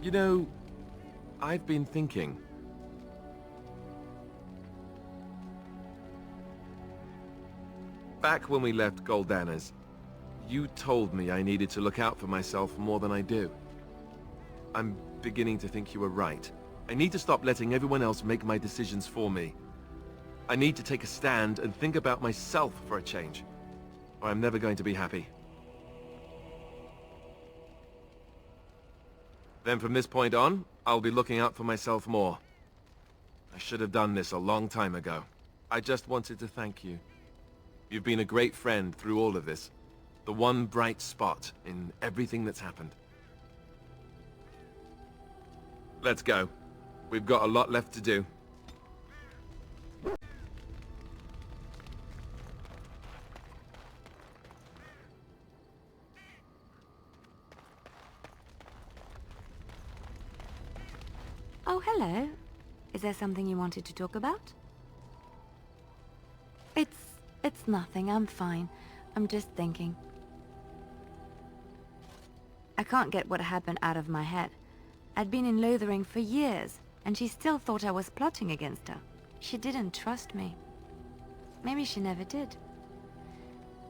You know, I've been thinking. Back when we left Goldana's, you told me I needed to look out for myself more than I do. I'm beginning to think you were right. I need to stop letting everyone else make my decisions for me. I need to take a stand and think about myself for a change, or I'm never going to be happy. Then from this point on, I'll be looking out for myself more. I should have done this a long time ago. I just wanted to thank you. You've been a great friend through all of this. The one bright spot in everything that's happened. Let's go. We've got a lot left to do. Oh, hello. Is there something you wanted to talk about? It's nothing. I'm fine. I'm just thinking. I can't get what happened out of my head. I'd been in Lothering for years, and she still thought I was plotting against her. She didn't trust me. Maybe she never did.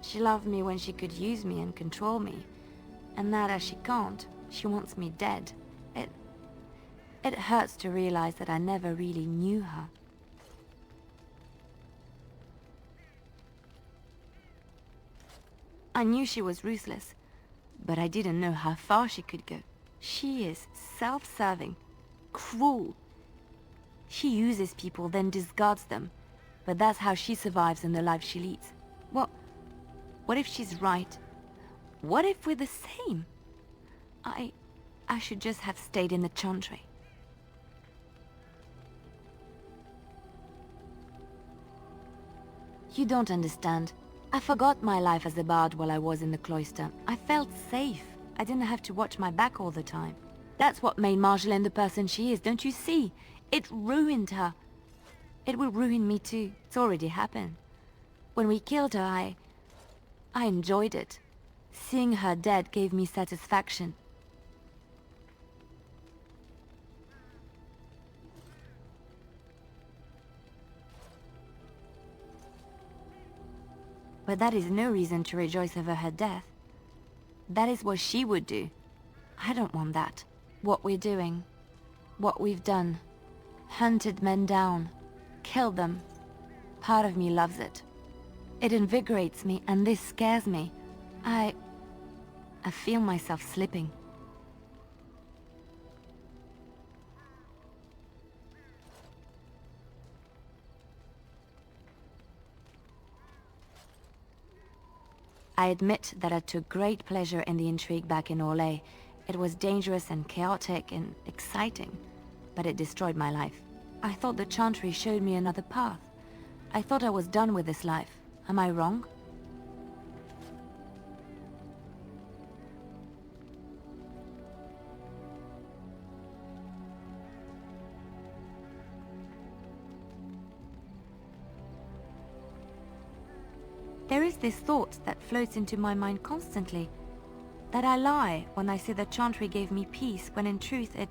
She loved me when she could use me and control me. And now that she can't, she wants me dead. It hurts to realize that I never really knew her. I knew she was ruthless, but I didn't know how far she could go. She is self-serving, cruel. She uses people, then discards them. But that's how she survives in the life she leads. What if she's right? What if we're the same? I should just have stayed in the Chantry. You don't understand. I forgot my life as a bard while I was in the cloister. I felt safe. I didn't have to watch my back all the time. That's what made Marjolaine the person she is, don't you see? It ruined her. It will ruin me too. It's already happened. When we killed her, I enjoyed it. Seeing her dead gave me satisfaction. But that is no reason to rejoice over her death. That is what she would do. I don't want that. What we're doing, what we've done, hunted men down, killed them. Part of me loves it. It invigorates me, and this scares me. I feel myself slipping. I admit that I took great pleasure in the intrigue back in Orlais. It was dangerous and chaotic and exciting, but it destroyed my life. I thought the Chantry showed me another path. I thought I was done with this life. Am I wrong? There is this thought that floats into my mind constantly, that I lie when I say the Chantry gave me peace, when in truth it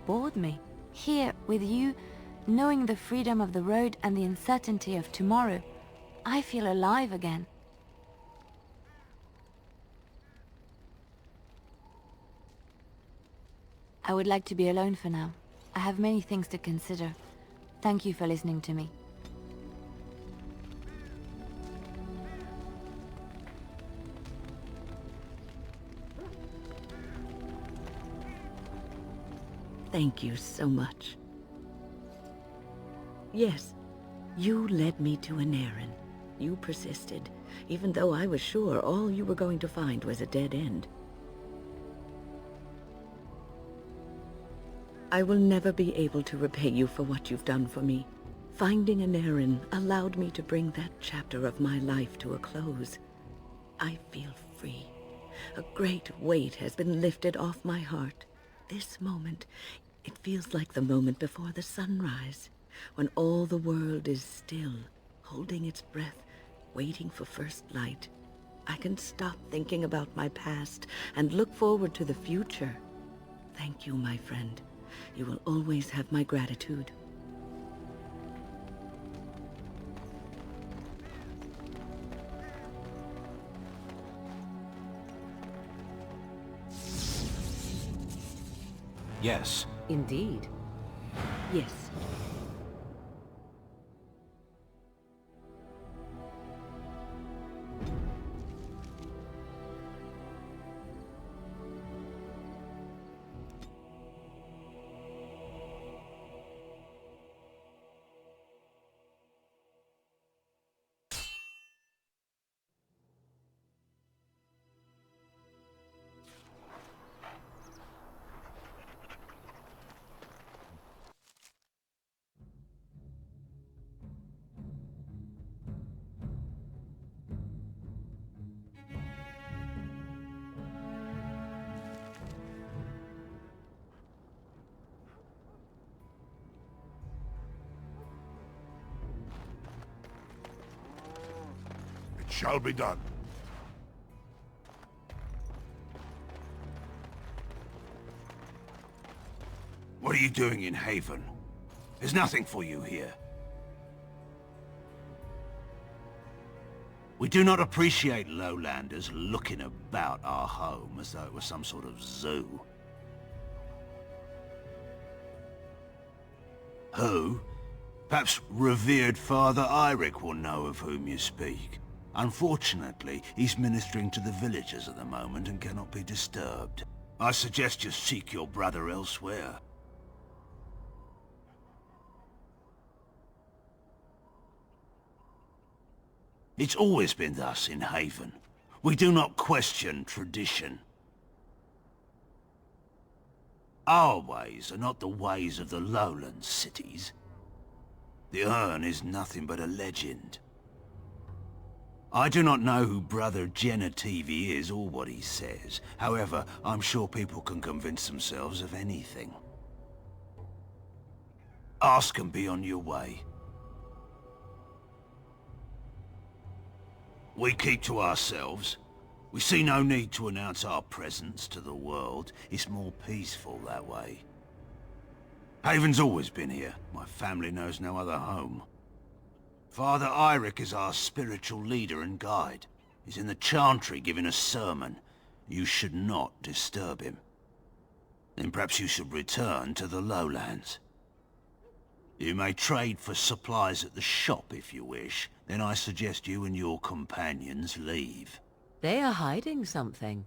bored me. Here, with you, knowing the freedom of the road and the uncertainty of tomorrow, I feel alive again. I would like to be alone for now. I have many things to consider. Thank you for listening to me. Thank you so much. Yes, you led me to an errand. You persisted, even though I was sure all you were going to find was a dead end. I will never be able to repay you for what you've done for me. Finding an errand allowed me to bring that chapter of my life to a close. I feel free. A great weight has been lifted off my heart. This moment, it feels like the moment before the sunrise, when all the world is still, holding its breath, waiting for first light. I can stop thinking about my past and look forward to the future. Thank you, my friend. You will always have my gratitude. Yes. Indeed. Yes. Shall be done. What are you doing in Haven? There's nothing for you here. We do not appreciate lowlanders looking about our home as though it was some sort of zoo. Who? Perhaps revered Father Eirik will know of whom you speak. Unfortunately, he's ministering to the villagers at the moment and cannot be disturbed. I suggest you seek your brother elsewhere. It's always been thus in Haven. We do not question tradition. Our ways are not the ways of the lowland cities. The urn is nothing but a legend. I do not know who Brother Genevieve is or what he says. However, I'm sure people can convince themselves of anything. Ask and be on your way. We keep to ourselves. We see no need to announce our presence to the world. It's more peaceful that way. Haven's always been here. My family knows no other home. Father Eirik is our spiritual leader and guide. He's in the chantry giving a sermon. You should not disturb him. Then perhaps you should return to the lowlands. You may trade for supplies at the shop if you wish. Then I suggest you and your companions leave. They are hiding something.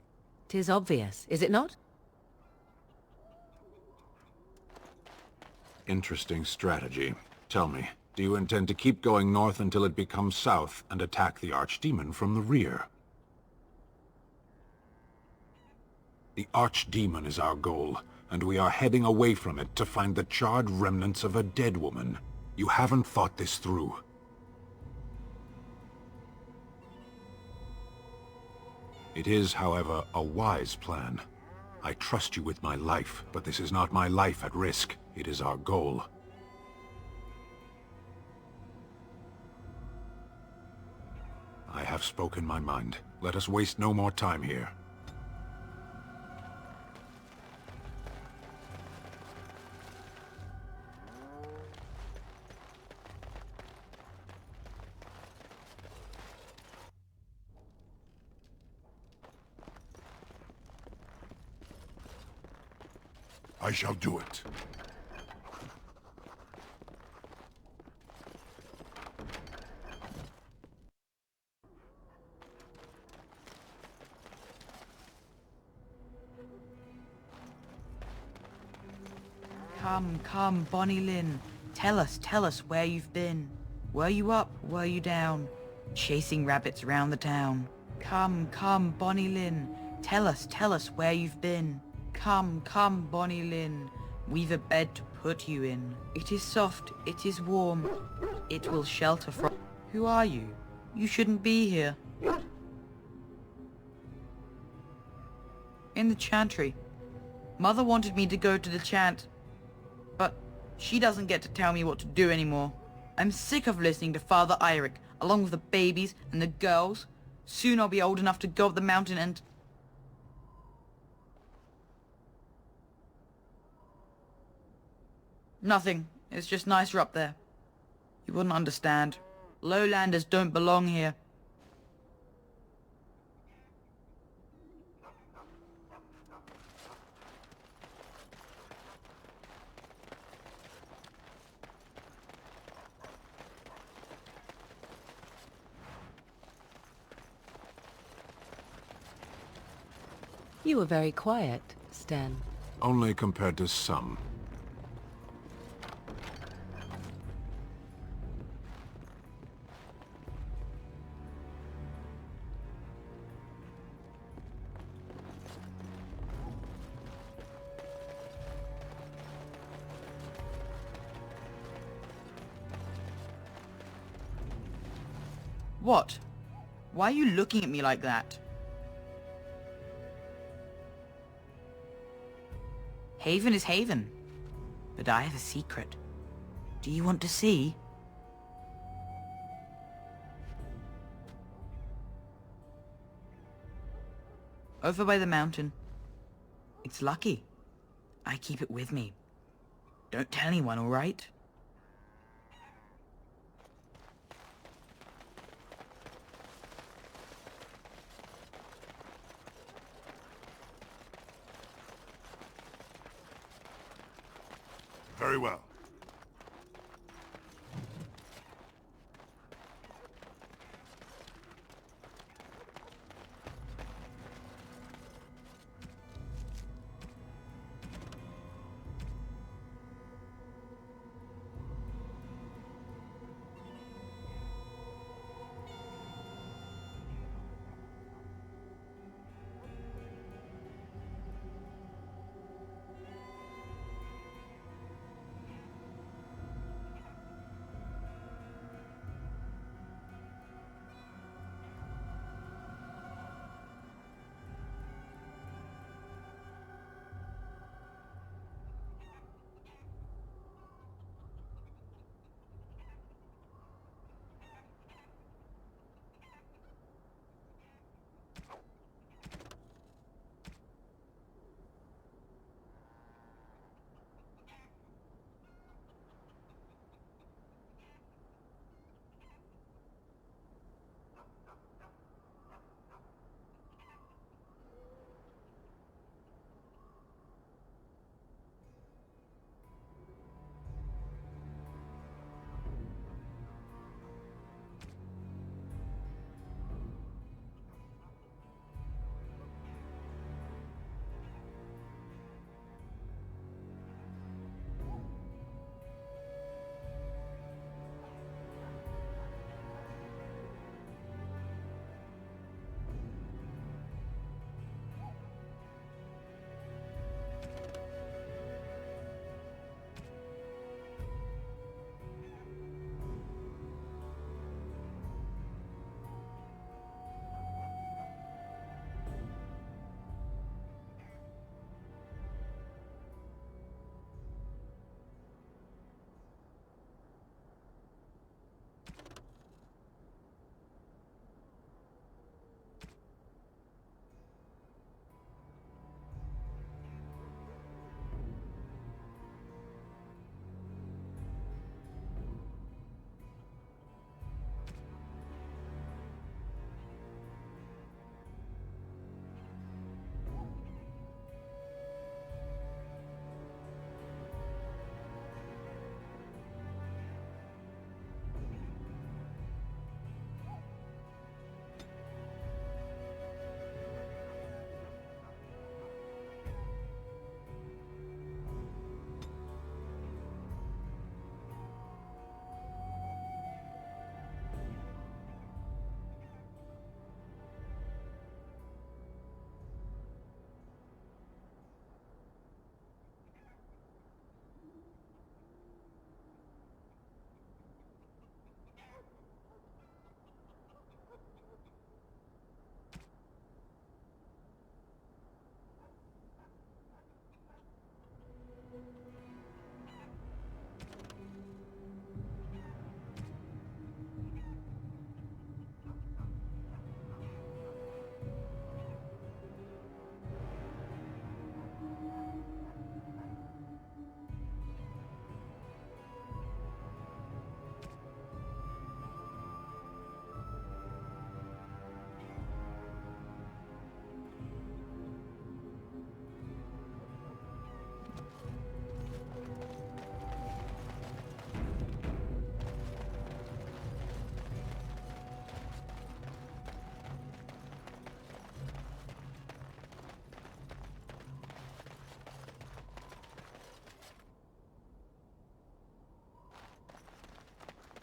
'Tis obvious, is it not? Interesting strategy. Tell me, do you intend to keep going north until it becomes south and attack the Archdemon from the rear? The Archdemon is our goal, and we are heading away from it to find the charred remnants of a dead woman. You haven't thought this through. It is, however, a wise plan. I trust you with my life, but this is not my life at risk. It is our goal. I have spoken my mind. Let us waste no more time here. I shall do it. Come, Bonnie Lynn. Tell us where you've been. Were you up? Were you down? Chasing rabbits round the town. Come, Bonnie Lynn. Tell us where you've been. Come, Bonnie Lynn. We've a bed to put you in. It is soft, it is warm. It will shelter from... Who are you? You shouldn't be here. In the chantry. Mother wanted me to go to the chant, but she doesn't get to tell me what to do anymore. I'm sick of listening to Father Eirik, along with the babies and the girls. Soon I'll be old enough to go up the mountain and... Nothing. It's just nicer up there. You wouldn't understand. Lowlanders don't belong here. You were very quiet, Sten. Only compared to some. What? Why are you looking at me like that? Haven is Haven. But I have a secret. Do you want to see? Over by the mountain. It's lucky. I keep it with me. Don't tell anyone, all right? Very well.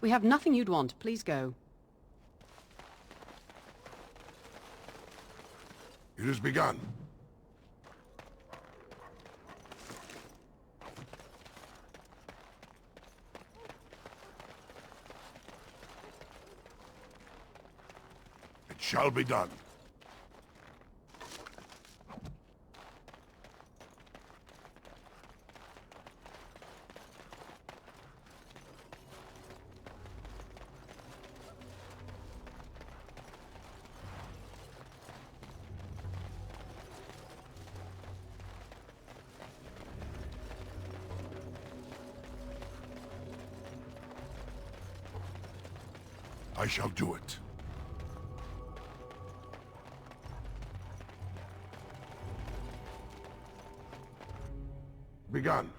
We have nothing you'd want. Please go. It has begun. It shall be done. I shall do it. Begun.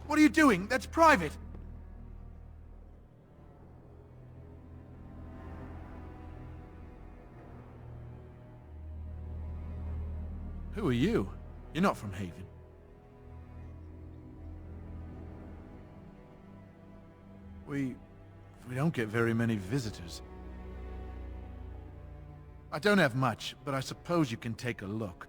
What are you doing? That's private! Who are you? You're not from Haven. We don't get very many visitors. I don't have much, but I suppose you can take a look.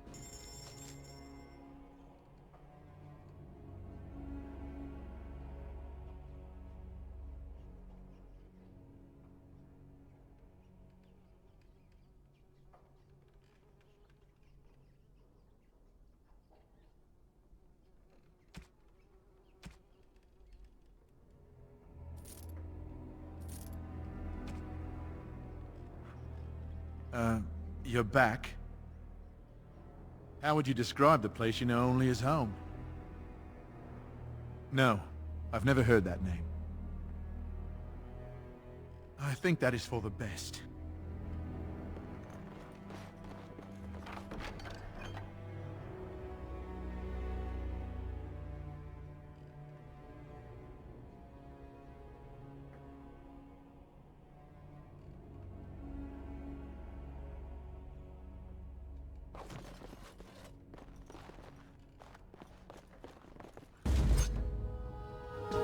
You're back. How would you describe the place you know only as home? No, I've never heard that name. I think that is for the best.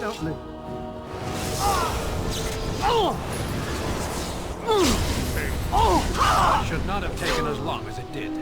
Don't live. It should not have taken as long as it did.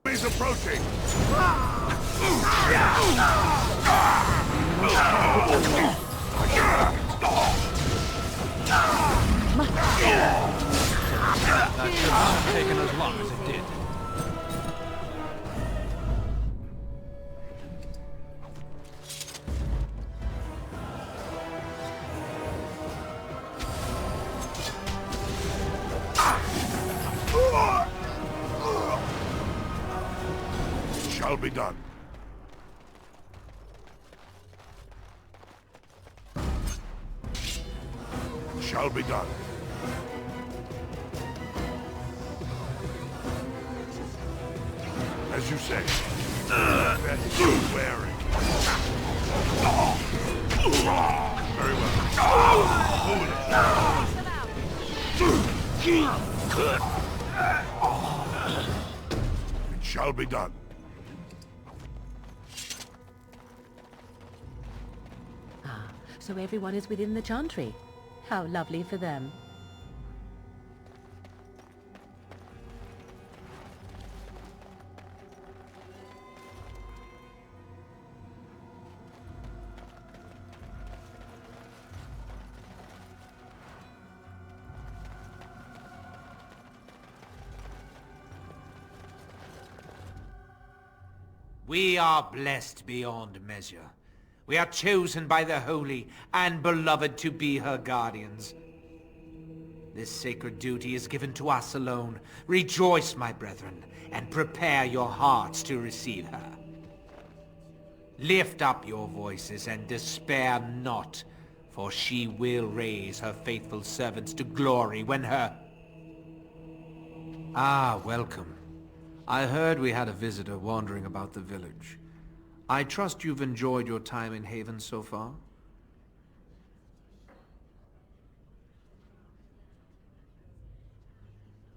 Enemies approaching! That should not have taken as long as it did. Shall be done. Shall be done. As you say. That is wearing. Very well. It shall be done. So everyone is within the chantry. How lovely for them. We are blessed beyond measure. We are chosen by the holy and beloved to be her guardians. This sacred duty is given to us alone. Rejoice, my brethren, and prepare your hearts to receive her. Lift up your voices and despair not, for she will raise her faithful servants to glory when her... Ah, welcome. I heard we had a visitor wandering about the village. I trust you've enjoyed your time in Haven so far?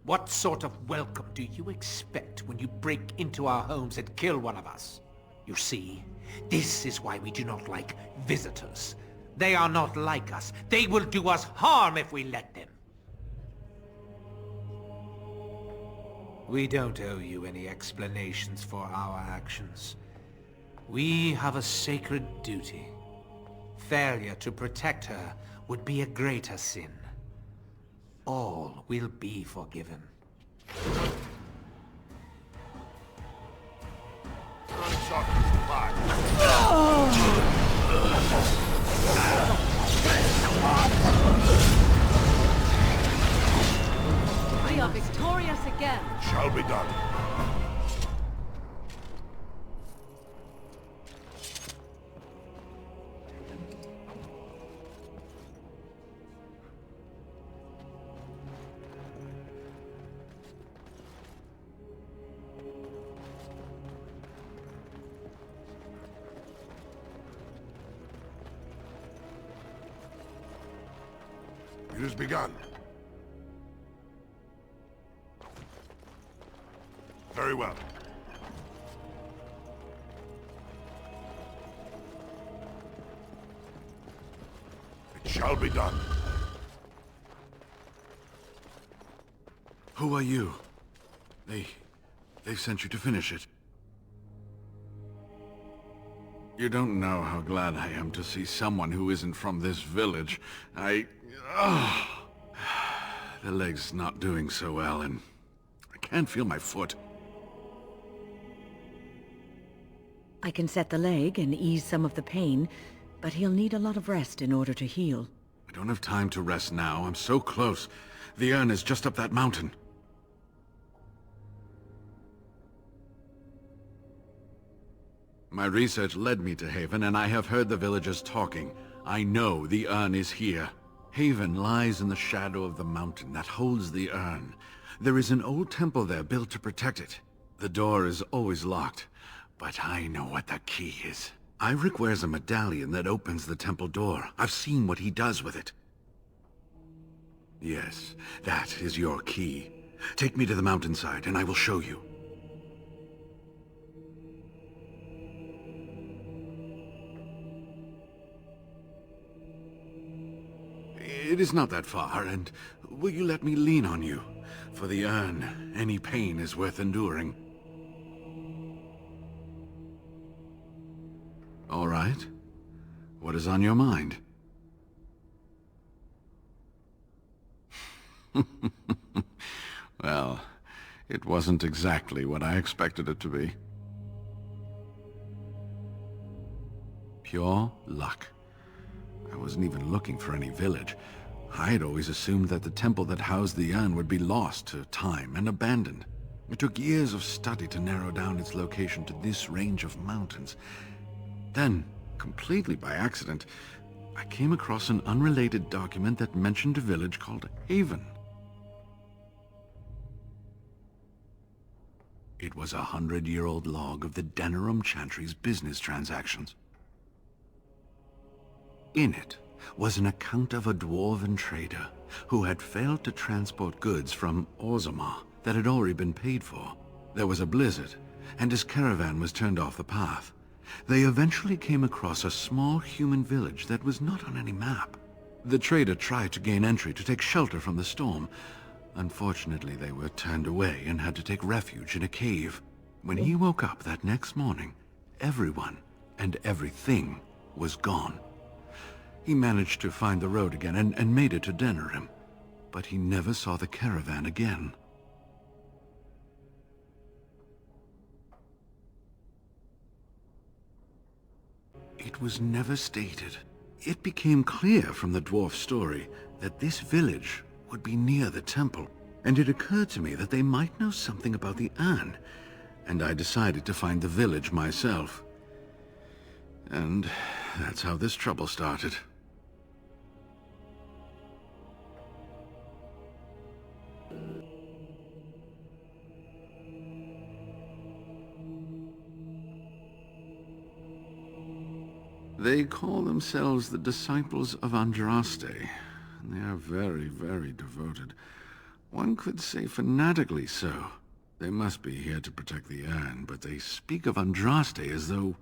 What sort of welcome do you expect when you break into our homes and kill one of us? You see, this is why we do not like visitors. They are not like us. They will do us harm if we let them. We don't owe you any explanations for our actions. We have a sacred duty. Failure to protect her would be a greater sin. All will be forgiven. We are victorious again. Shall be done. It has begun. Very well. It shall be done. Who are you? They've sent you to finish it. You don't know how glad I am to see someone who isn't from this village. The leg's not doing so well, and I can't feel my foot. I can set the leg and ease some of the pain, but he'll need a lot of rest in order to heal. I don't have time to rest now. I'm so close. The urn is just up that mountain. My research led me to Haven, and I have heard the villagers talking. I know the urn is here. Haven lies in the shadow of the mountain that holds the urn. There is an old temple there built to protect it. The door is always locked, but I know what the key is. Ivric wears a medallion that opens the temple door. I've seen what he does with it. Yes, that is your key. Take me to the mountainside, and I will show you. It is not that far, and will you let me lean on you? For the urn, any pain is worth enduring. All right. What is on your mind? Well, it wasn't exactly what I expected it to be. Pure luck. I wasn't even looking for any village. I had always assumed that the temple that housed the urn would be lost to time and abandoned. It took years of study to narrow down its location to this range of mountains. Then, completely by accident, I came across an unrelated document that mentioned a village called Haven. It was a 100-year-old log of the Denerim Chantry's business transactions. In it was an account of a dwarven trader who had failed to transport goods from Orzammar that had already been paid for. There was a blizzard, and his caravan was turned off the path. They eventually came across a small human village that was not on any map. The trader tried to gain entry to take shelter from the storm. Unfortunately, they were turned away and had to take refuge in a cave. When he woke up that next morning, everyone and everything was gone. He managed to find the road again and made it to Denerim, but he never saw the caravan again. It was never stated. It became clear from the dwarf's story that this village would be near the temple, and it occurred to me that they might know something about the urn, and I decided to find the village myself. And that's how this trouble started. They call themselves the Disciples of Andraste, and they are very, very devoted. One could say fanatically so. They must be here to protect the urn, but they speak of Andraste as though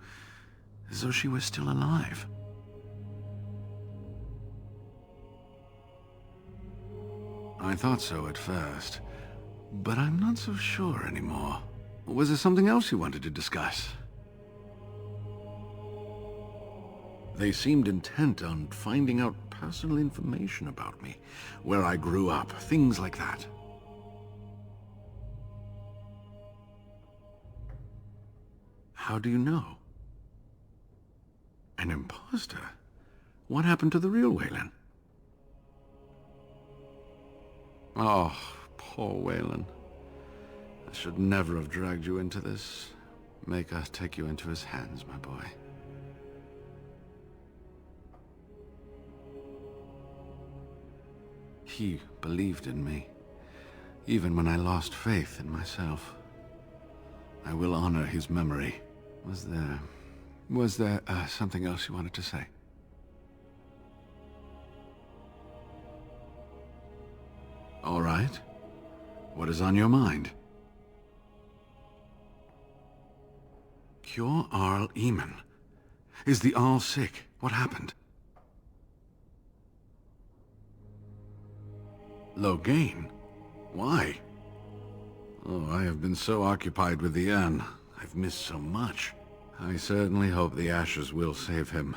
she was still alive. I thought so at first, but I'm not so sure anymore. Was there something else you wanted to discuss? They seemed intent on finding out personal information about me, where I grew up, things like that. How do you know? An imposter? What happened to the real Waylon? Oh, poor Waylon. I should never have dragged you into this. Make us take you into his hands, my boy. He believed in me, even when I lost faith in myself. I will honor his memory. Was there something else you wanted to say? All right. What is on your mind? Cure Arl Eamon. Is the Arl sick? What happened? Logain? Why? Oh, I have been so occupied with the urn. I've missed so much. I certainly hope the ashes will save him.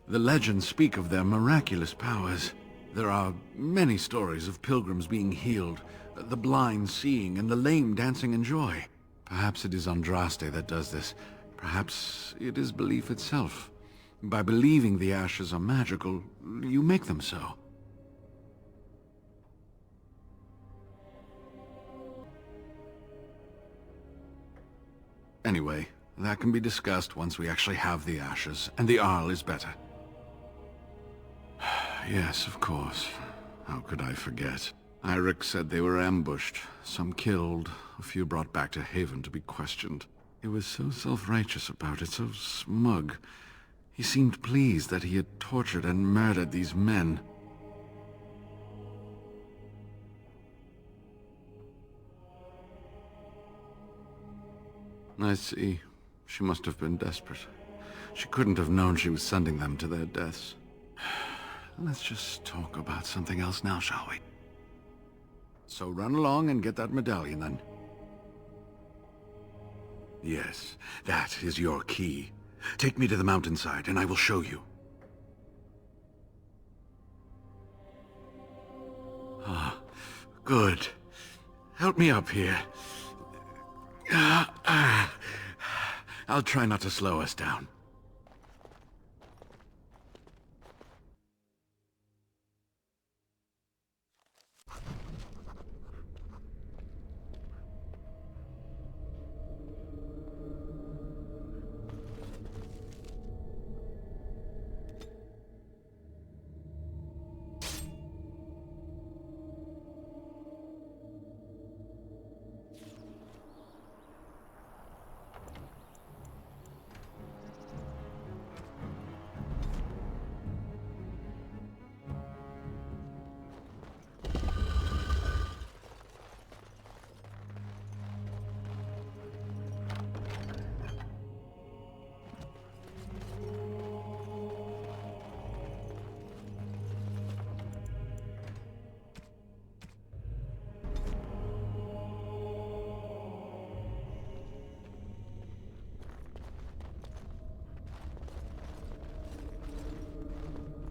The legends speak of their miraculous powers. There are many stories of pilgrims being healed, the blind seeing, and the lame dancing in joy. Perhaps it is Andraste that does this. Perhaps it is belief itself. By believing the ashes are magical, you make them so. Anyway, that can be discussed once we actually have the ashes, and the Arl is better. Yes, of course. How could I forget? Eirik said they were ambushed, some killed, a few brought back to Haven to be questioned. He was so self-righteous about it, so smug. He seemed pleased that he had tortured and murdered these men. I see. She must have been desperate. She couldn't have known she was sending them to their deaths. Let's just talk about something else now, shall we? So run along and get that medallion, then. Yes, that is your key. Take me to the mountainside, and I will show you. Ah, good. Help me up here. I'll try not to slow us down.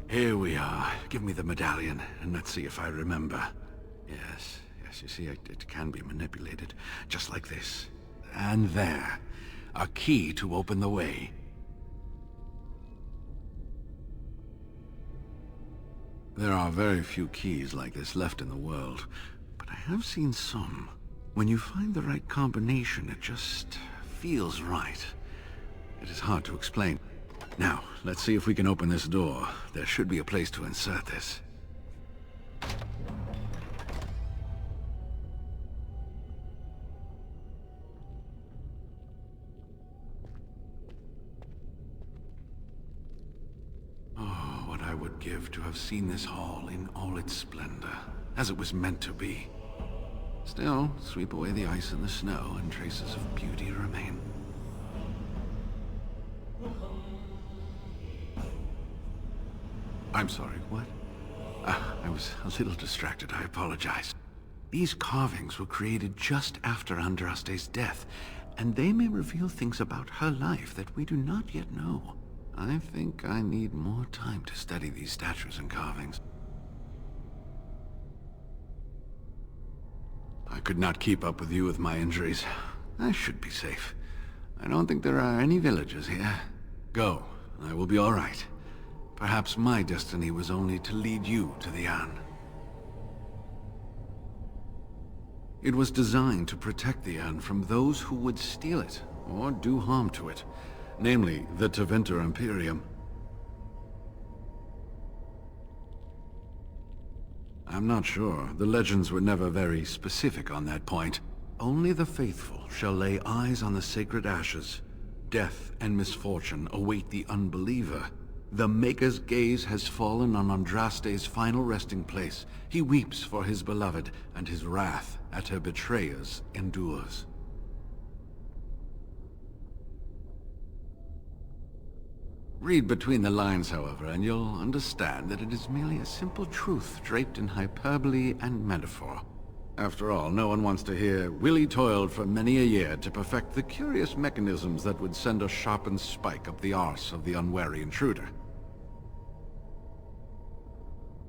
Here we are. Give me the medallion, and let's see if I remember. Yes, you see, it can be manipulated, just like this. And there. A key to open the way. There are very few keys like this left in the world, but I have seen some. When you find the right combination, it just feels right. It is hard to explain. Now, let's see if we can open this door. There should be a place to insert this. Oh, what I would give to have seen this hall in all its splendor, as it was meant to be. Still, sweep away the ice and the snow, and traces of beauty remain. I'm sorry, what? I was a little distracted, I apologize. These carvings were created just after Andraste's death, and they may reveal things about her life that we do not yet know. I think I need more time to study these statues and carvings. I could not keep up with you with my injuries. I should be safe. I don't think there are any villagers here. Go, I will be all right. Perhaps my destiny was only to lead you to the Anne. It was designed to protect the Anne from those who would steal it or do harm to it, namely the Tevinter Imperium. I'm not sure. The legends were never very specific on that point. Only the faithful shall lay eyes on the sacred ashes. Death and misfortune await the unbeliever. The Maker's gaze has fallen on Andraste's final resting place. He weeps for his beloved, and his wrath at her betrayers endures. Read between the lines, however, and you'll understand that it is merely a simple truth draped in hyperbole and metaphor. After all, no one wants to hear, Willie toiled for many a year to perfect the curious mechanisms that would send a sharpened spike up the arse of the unwary intruder.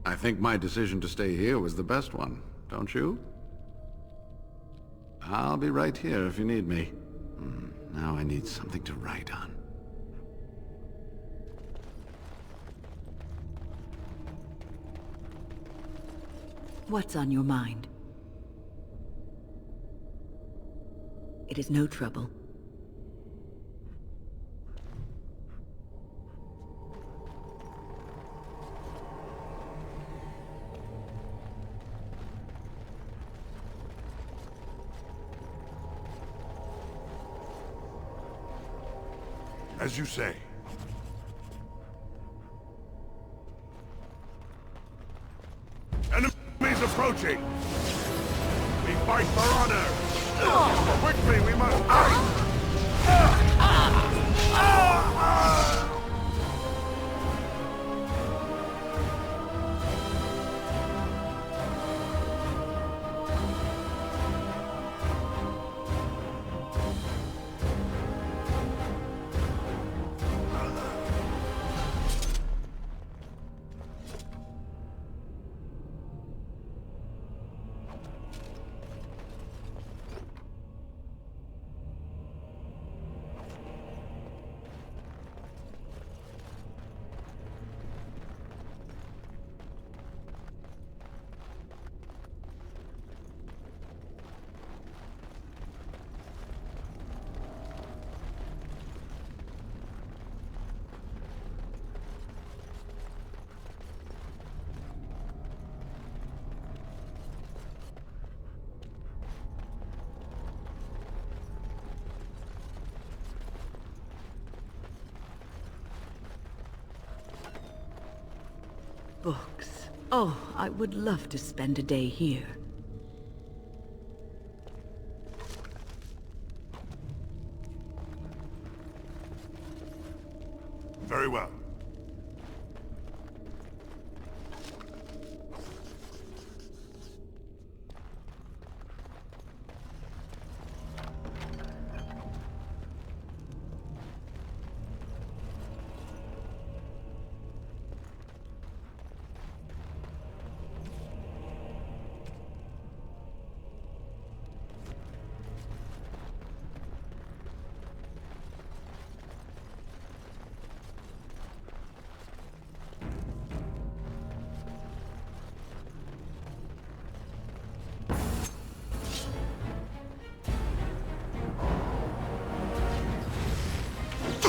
I think my decision to stay here was the best one, don't you? I'll be right here if you need me. Now I need something to write on. What's on your mind? It is no trouble. As you say. Enemies approaching! We fight for honor! For victory we must fight! Books. Oh, I would love to spend a day here. Very well.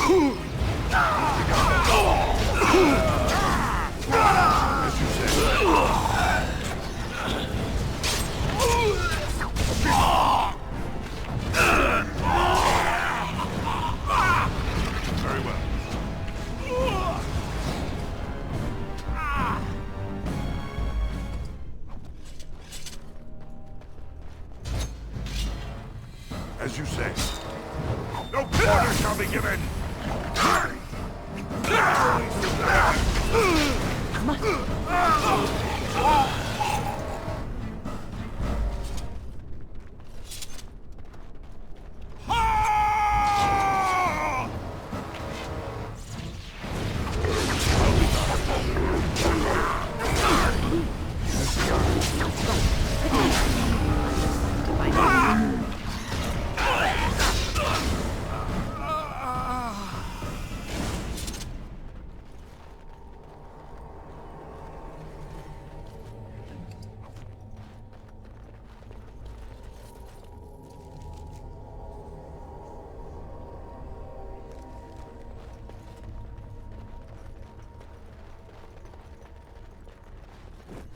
Very well. As you say. No quarter shall be given!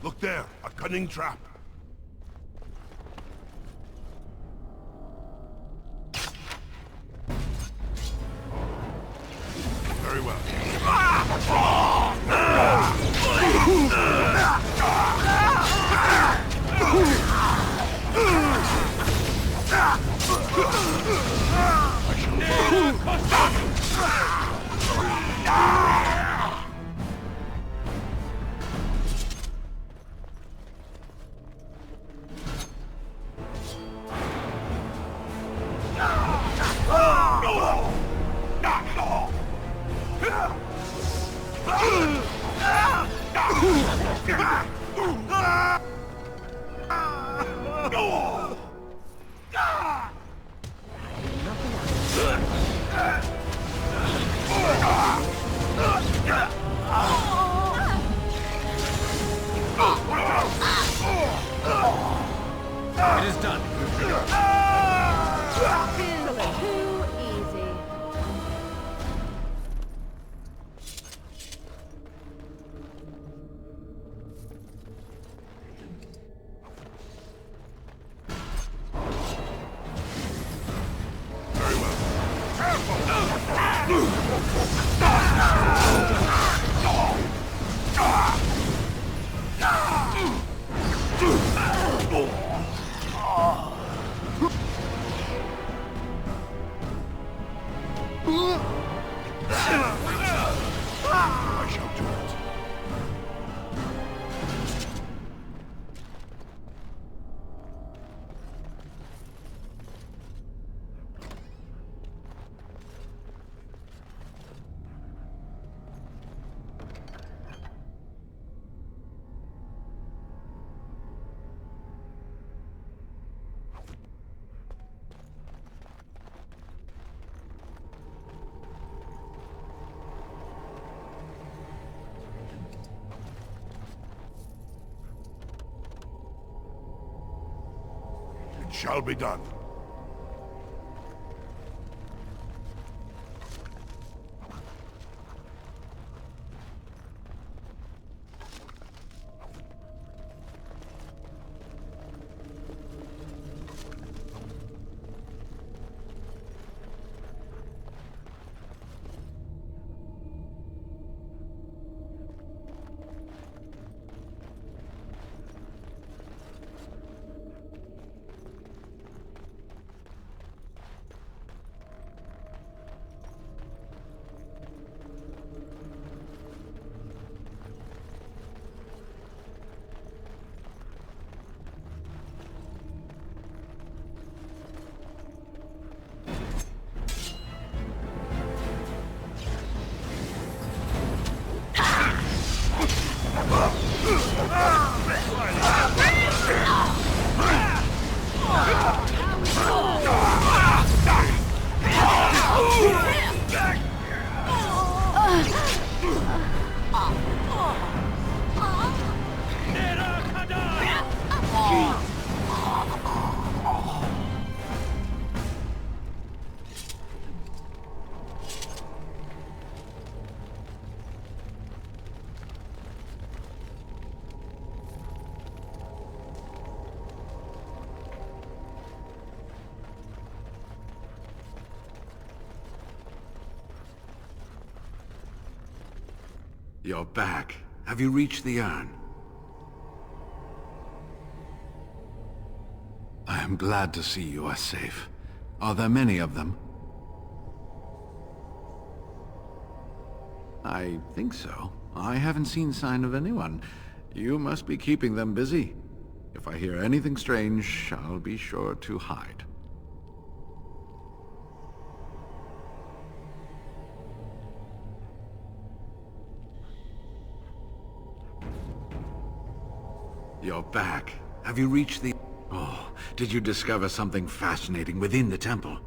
Look there, a cunning trap. Very well. It is done. Too easy. Very well. I shall do it. It shall be done. You're back. Have you reached the urn? I am glad to see you are safe. Are there many of them? I think so. I haven't seen sign of anyone. You must be keeping them busy. If I hear anything strange, I'll be sure to hide. You're back. Have you reached the... Oh, did you discover something fascinating within the temple?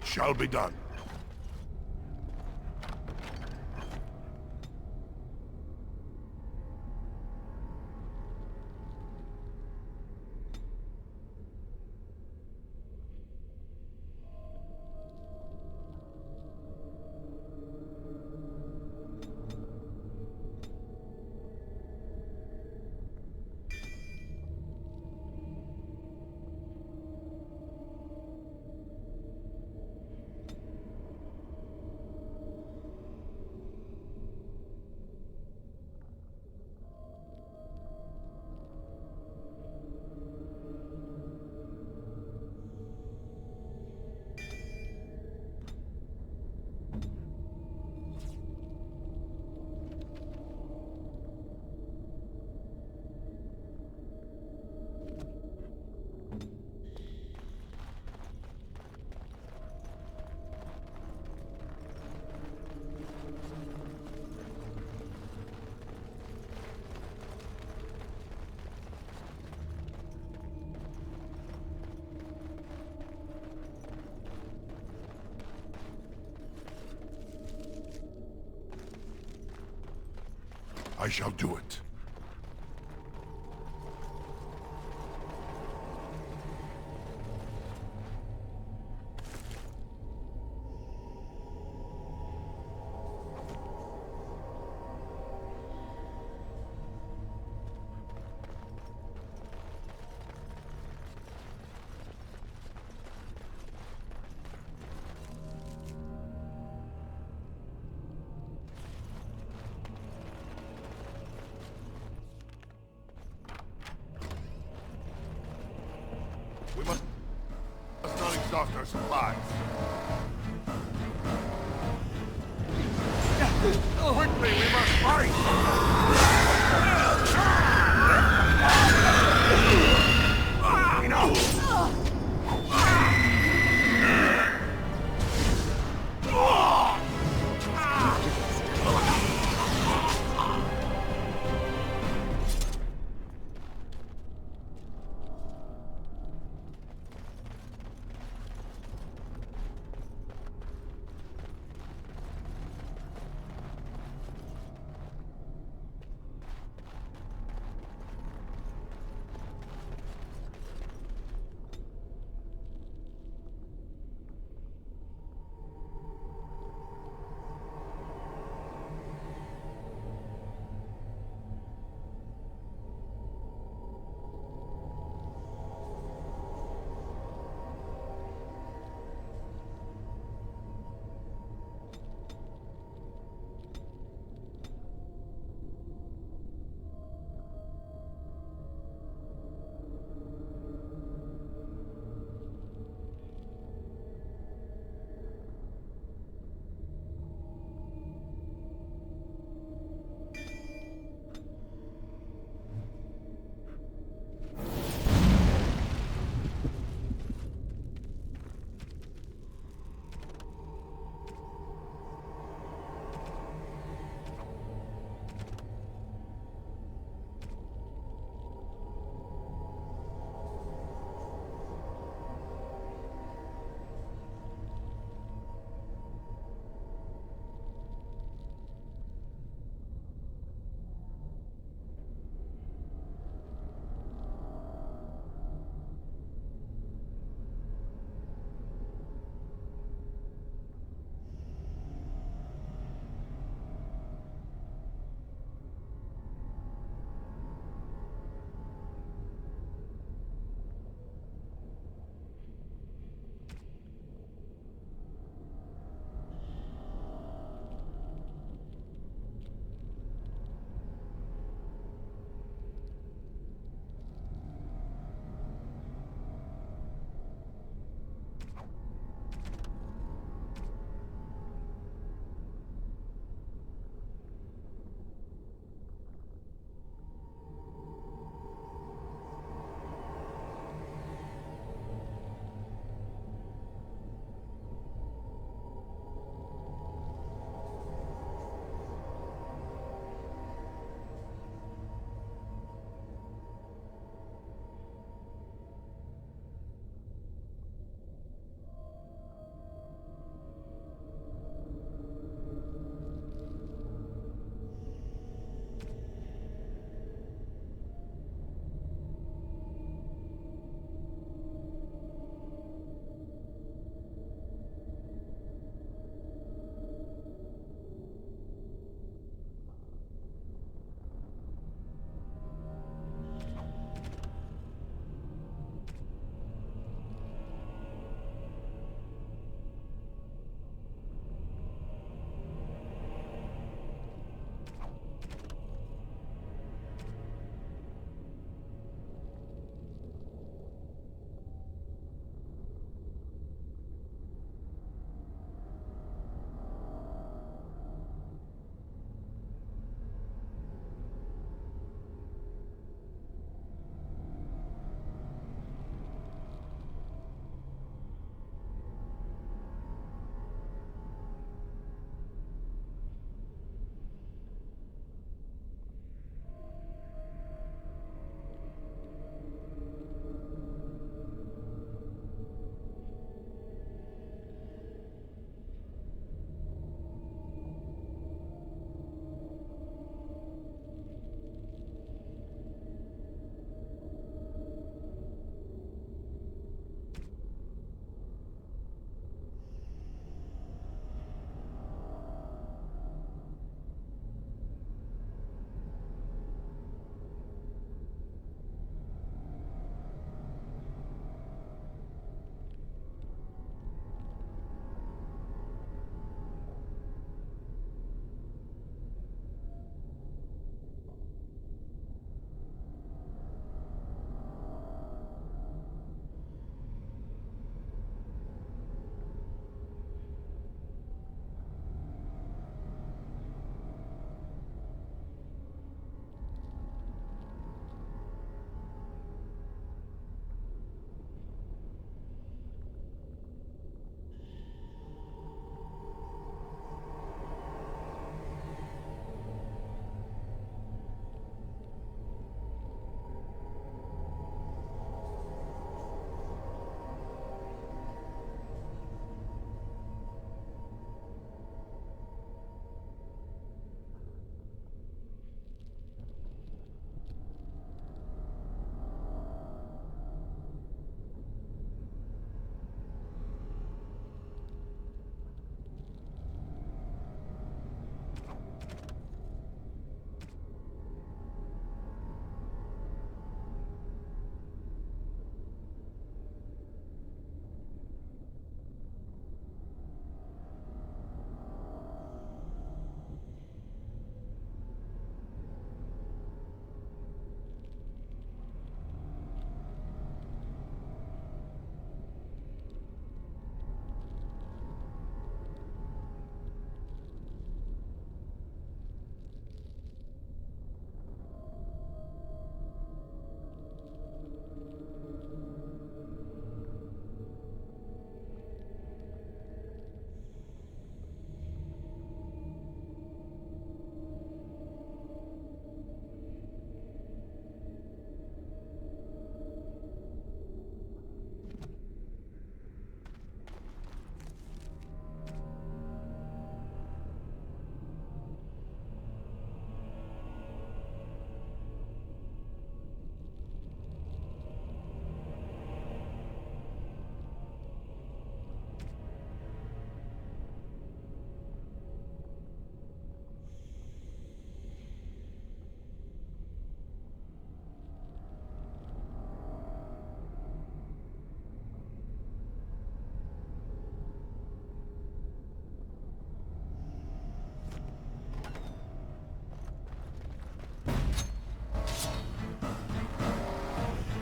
Shall be done. I shall do it. We must not exhaust our supplies. Quickly, we must fight! Enough!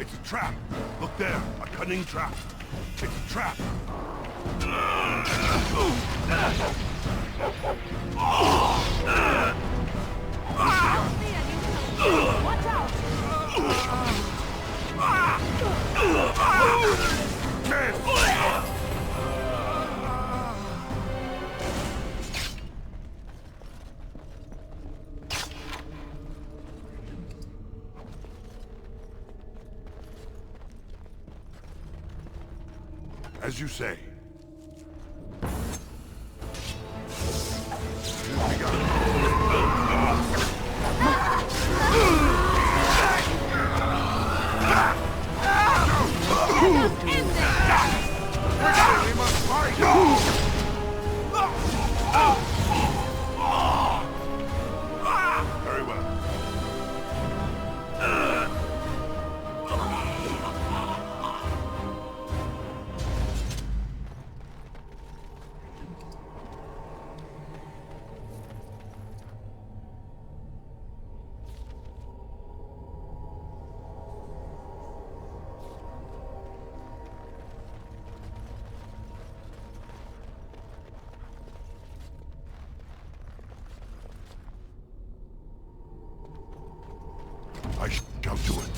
It's a trap. Look there, a cunning trap. It's a trap. Watch out! As you say. I shall do it.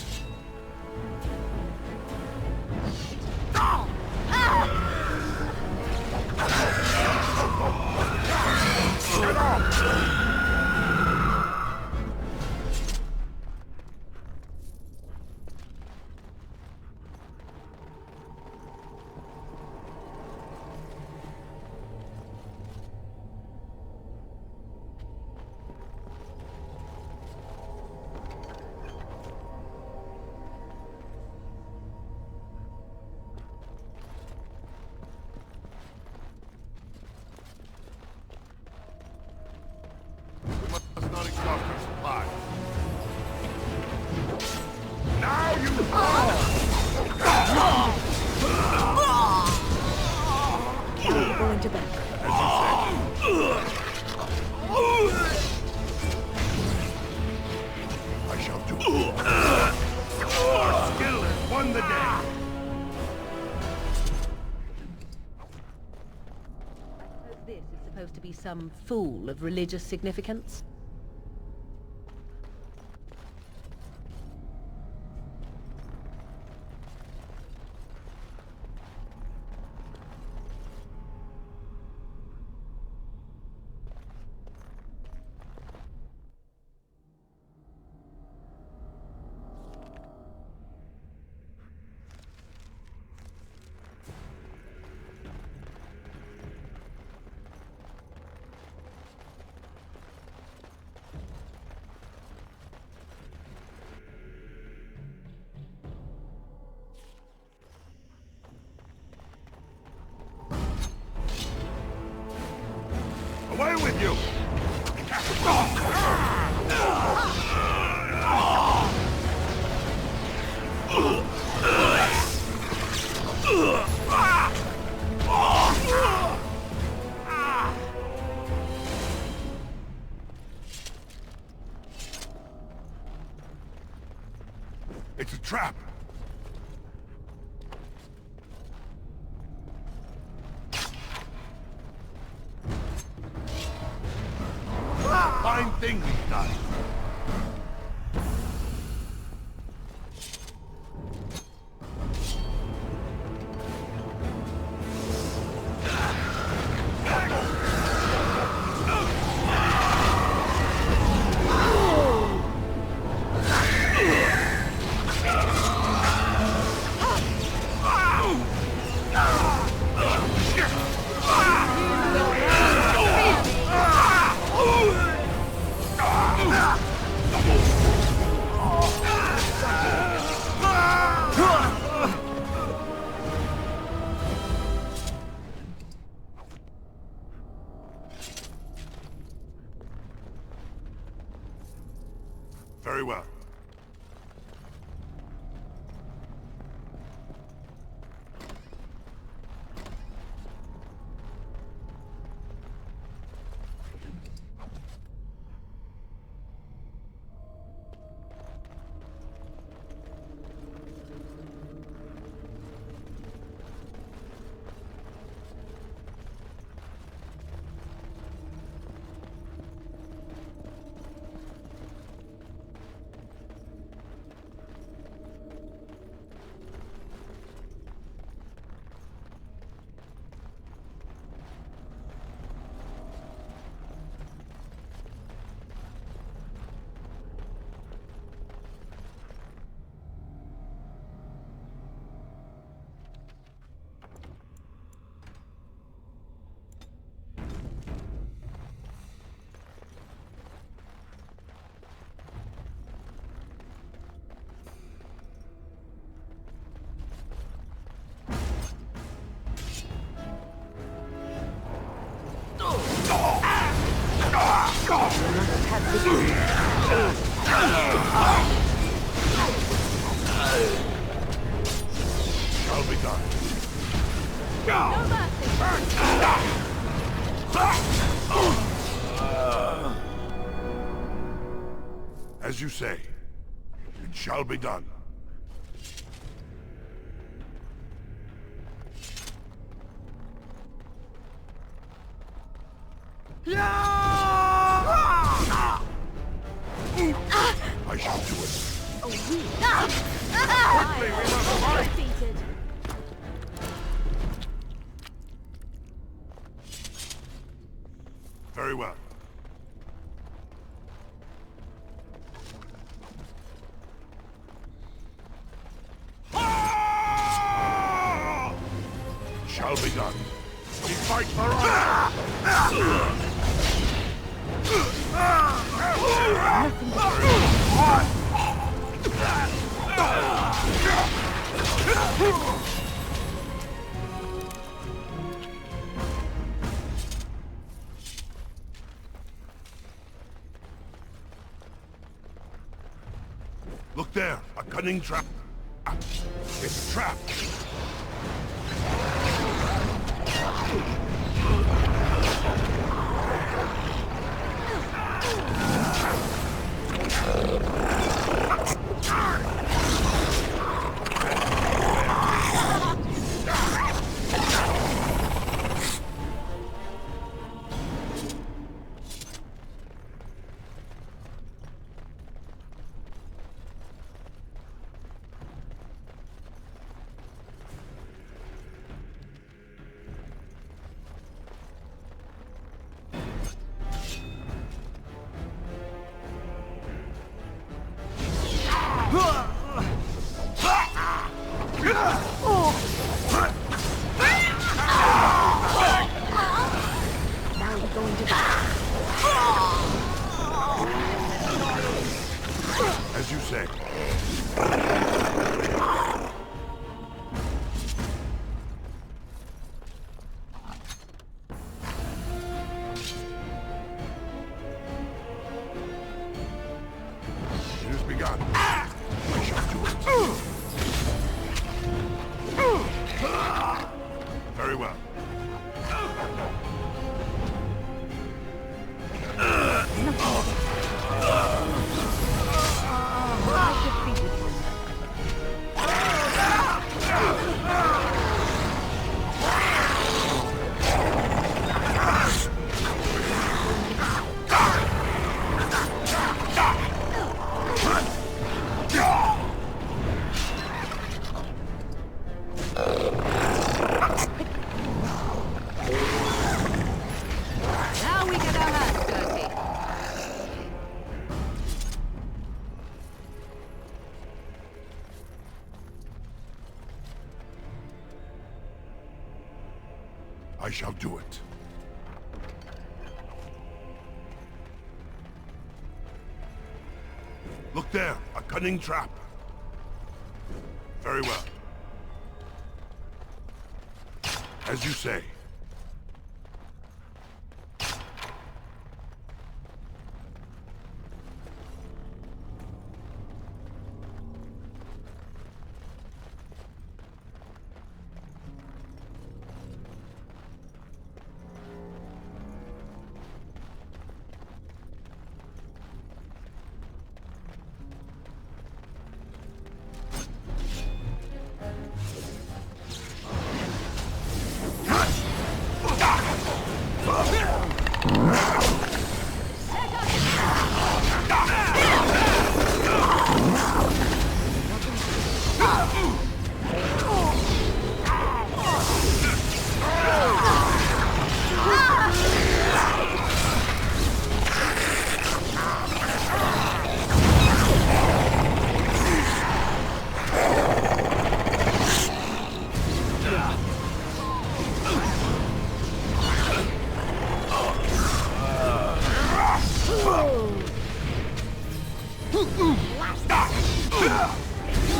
Get off! Must not exhaust our supply. Now you We're going to bed. As you say. I shall do it. Our skill has won the day. This is supposed to be some fool of religious significance. Away with you! It's a trap! Fine thing we've done. Very well. As you say, it shall be done. I shall do it. Quickly, we must fight! Very well. Shall be done. We fight for honor! Look there, a cunning trap. It's trapped. As you say. It has begun. I shall do it. Very well. I shall do it. Look there, a cunning trap. Very well. As you say.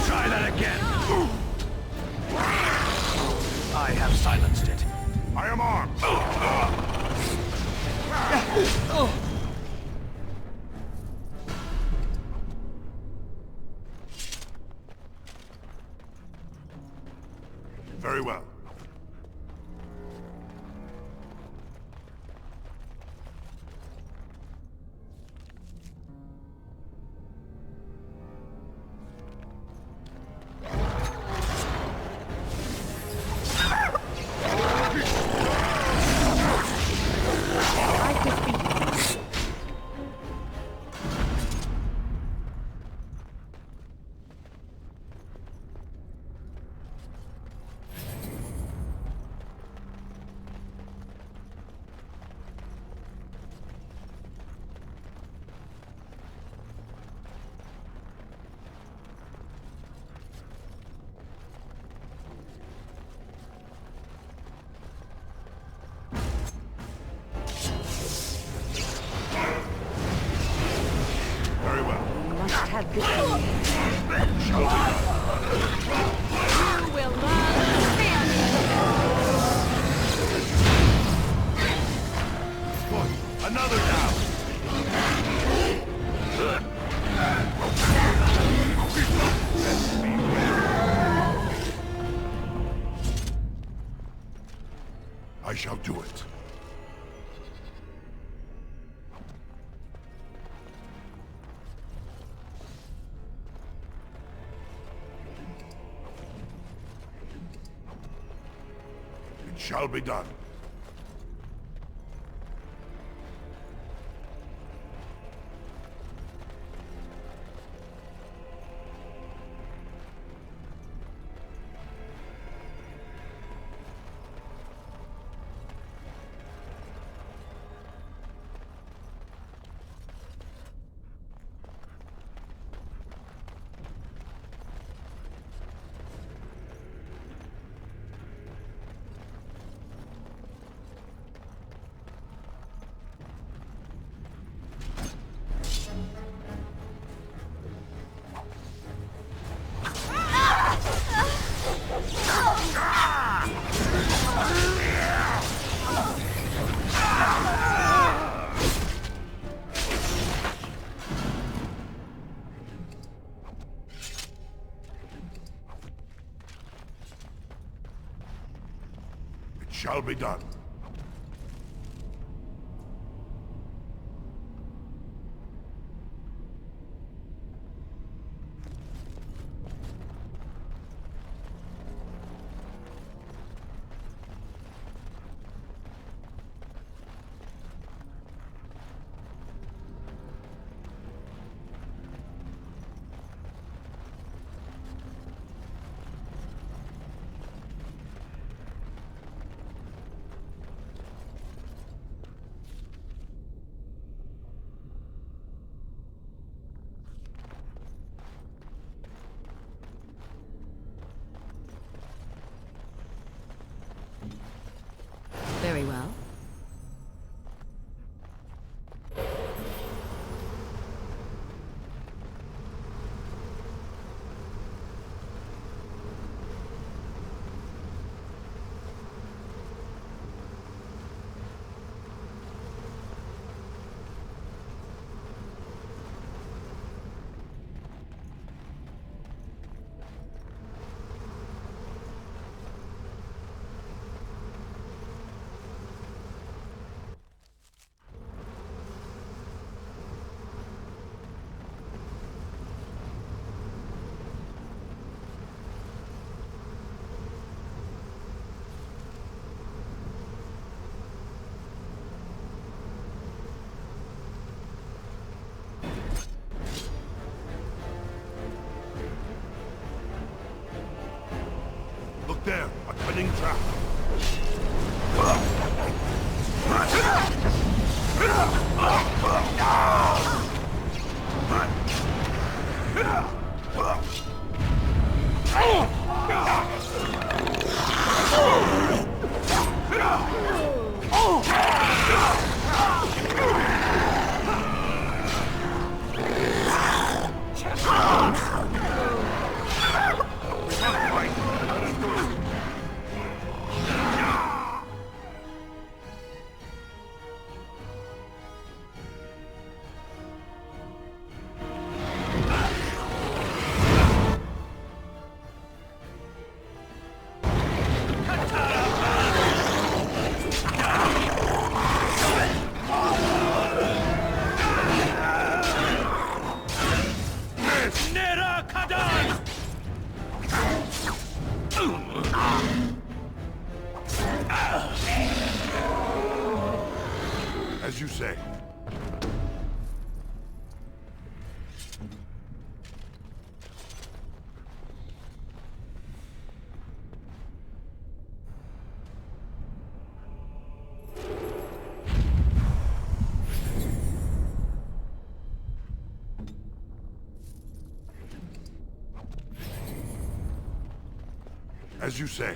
Try that again. I have silenced it. I am armed. Very well. have betrayed me. Shall we not? You will learn fear me. Good. Another down. I shall do it. It shall be done. Shall be done. Very well. Look there, a cunning trap. As you say. As you say.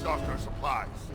stocked our supplies.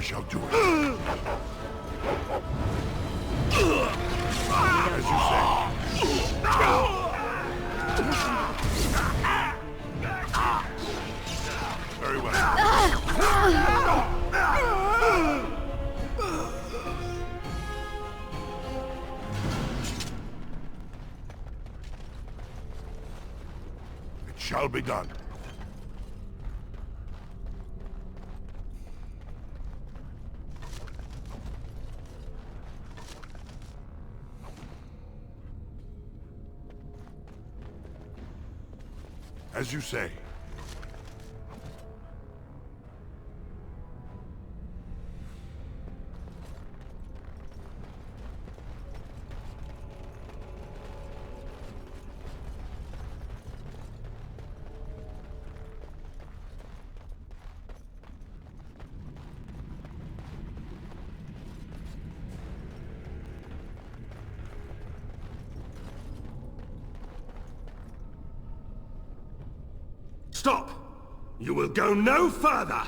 I shall do it. As you say. Very well. It shall be done. As you say. Stop! You will go no further!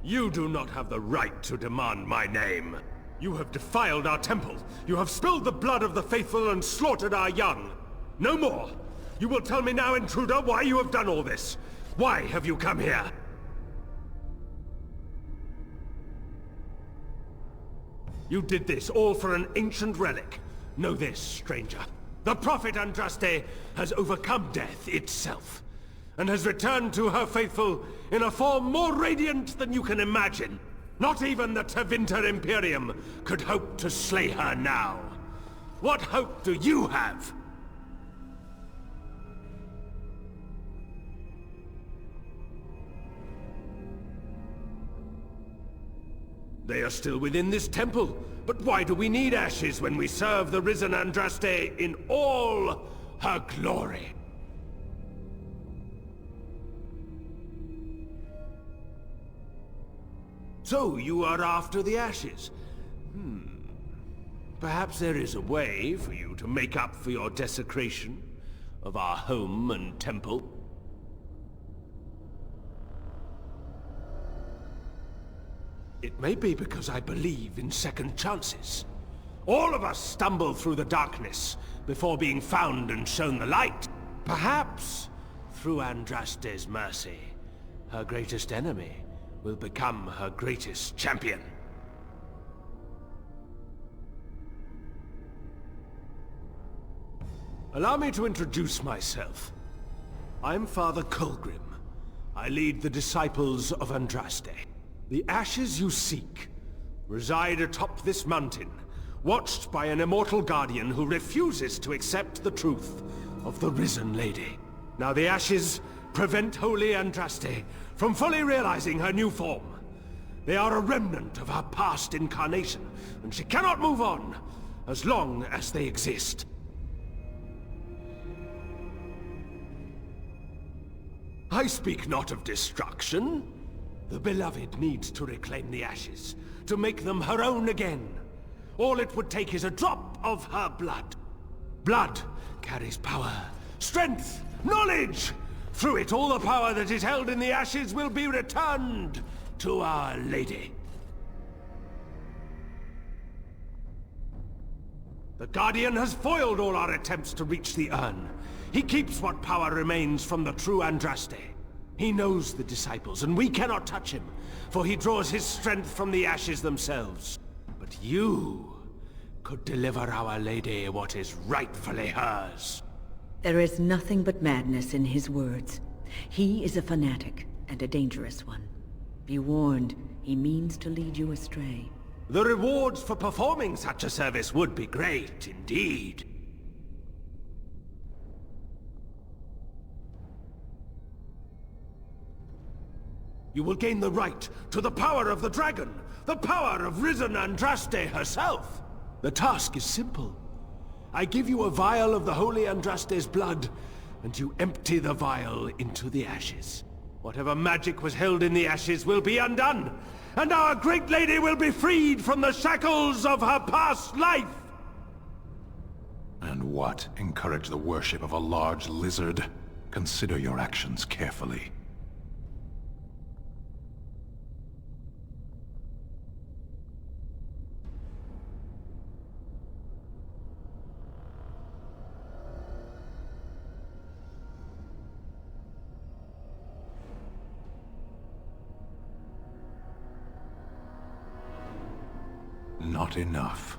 You do not have the right to demand my name. You have defiled our temple. You have spilled the blood of the faithful and slaughtered our young. No more! You will tell me now, intruder, why you have done all this. Why have you come here? You did this all for an ancient relic. Know this, stranger. The prophet Andraste has overcome death itself, and has returned to her faithful in a form more radiant than you can imagine. Not even the Tevinter Imperium could hope to slay her now. What hope do you have? They are still within this temple, but why do we need ashes when we serve the risen Andraste in all her glory? So you are after the ashes? Perhaps there is a way for you to make up for your desecration of our home and temple? It may be because I believe in second chances. All of us stumble through the darkness before being found and shown the light. Perhaps, through Andraste's mercy, her greatest enemy will become her greatest champion. Allow me to introduce myself. I'm Father Colgrim. I lead the disciples of Andraste. The ashes you seek reside atop this mountain, watched by an immortal guardian who refuses to accept the truth of the risen lady. Now the ashes prevent Holy Andraste from fully realizing her new form. They are a remnant of her past incarnation, and she cannot move on as long as they exist. I speak not of destruction. The beloved needs to reclaim the ashes, to make them her own again. All it would take is a drop of her blood. Blood carries power, strength, knowledge! Through it, all the power that is held in the ashes will be returned to Our Lady. The Guardian has foiled all our attempts to reach the urn. He keeps what power remains from the true Andraste. He knows the disciples, and we cannot touch him, for he draws his strength from the ashes themselves. But you could deliver Our Lady what is rightfully hers. There is nothing but madness in his words. He is a fanatic, and a dangerous one. Be warned, he means to lead you astray. The rewards for performing such a service would be great, indeed. You will gain the right to the power of the dragon, the power of risen Andraste herself. The task is simple. I give you a vial of the holy Andraste's blood, and you empty the vial into the ashes. Whatever magic was held in the ashes will be undone, and our great lady will be freed from the shackles of her past life! And what? Encourage the worship of a large lizard? Consider your actions carefully. Not enough.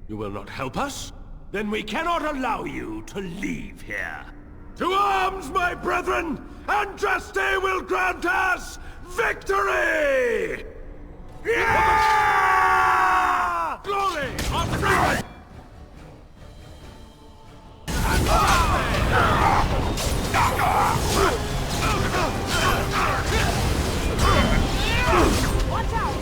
You will not help us? Then we cannot allow you to leave here. To arms, my brethren! Andraste will grant us victory! Yeah! Glory of freedom! Watch out!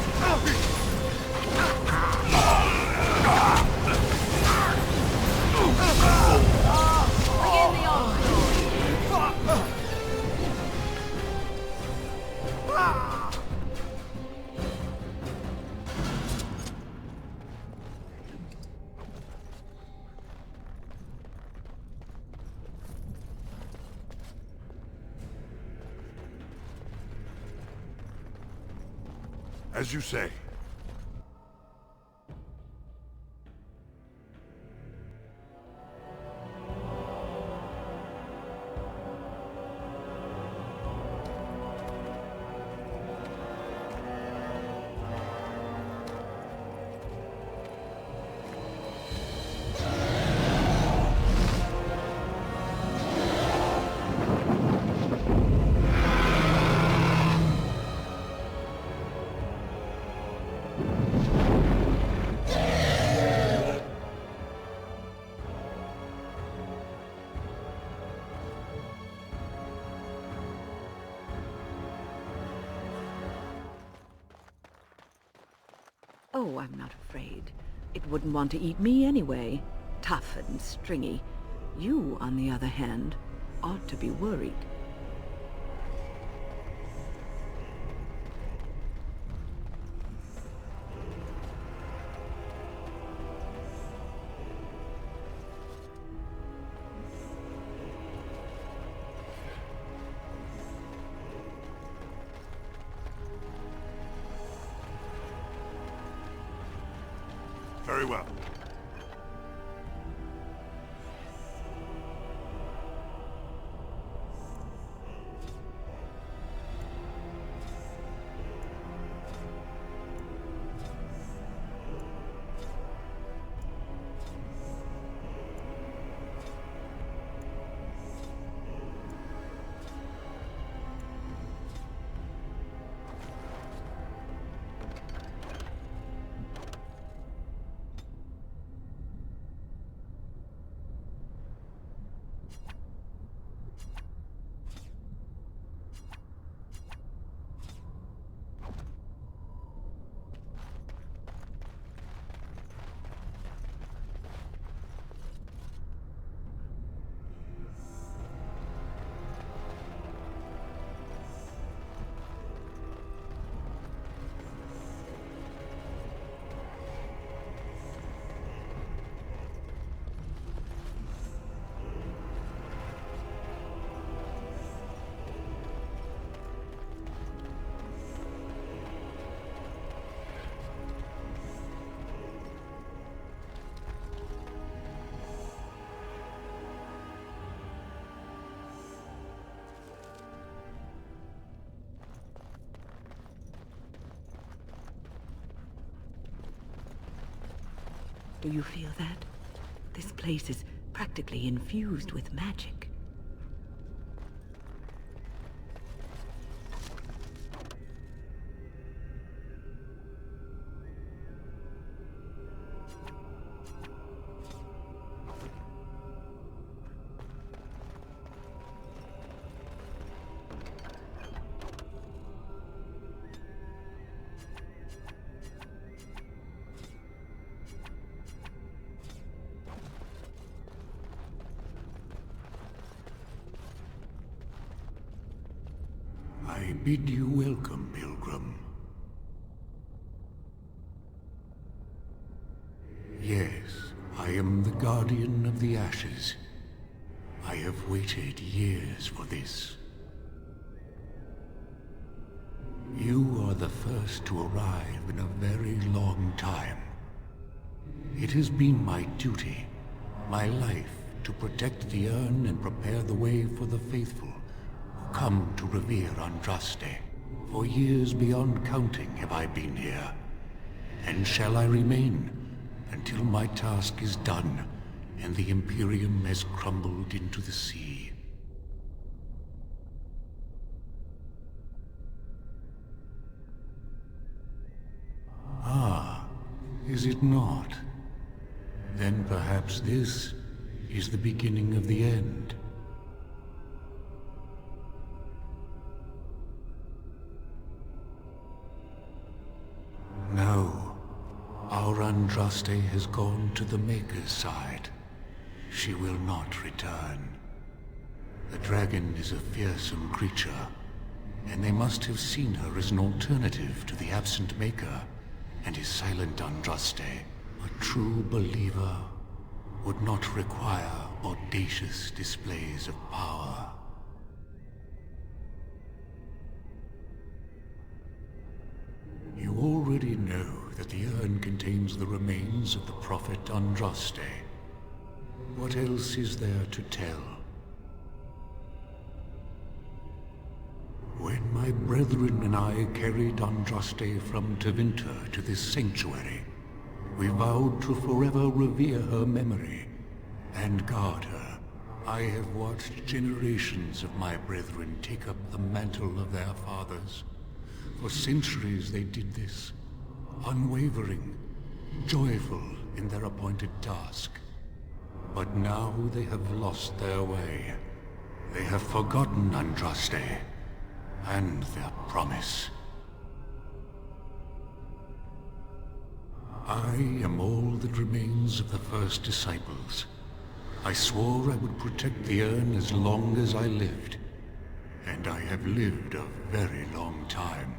As you say. Oh, I'm not afraid. It wouldn't want to eat me anyway. Tough and stringy. You, on the other hand, ought to be worried. Very well. Do you feel that? This place is practically infused with magic. I bid you welcome, pilgrim. Yes, I am the guardian of the ashes. I have waited years for this. You are the first to arrive in a very long time. It has been my duty, my life, to protect the urn and prepare the way for the faithful who come to revere Andraste. For years beyond counting have I been here, and shall I remain until my task is done and the Imperium has crumbled into the sea. Ah, is it not? Then perhaps this is the beginning of the end. No, our Andraste has gone to the Maker's side. She will not return. The dragon is a fearsome creature, and they must have seen her as an alternative to the absent Maker and his silent Andraste. A true believer would not require audacious displays of power. You already know that the urn contains the remains of the prophet Andraste. What else is there to tell? When my brethren and I carried Andraste from Tevinter to this sanctuary, we vowed to forever revere her memory and guard her. I have watched generations of my brethren take up the mantle of their fathers. For centuries they did this, unwavering, joyful in their appointed task. But now they have lost their way. They have forgotten Andraste and their promise. I am all that remains of the first disciples. I swore I would protect the urn as long as I lived, and I have lived a very long time.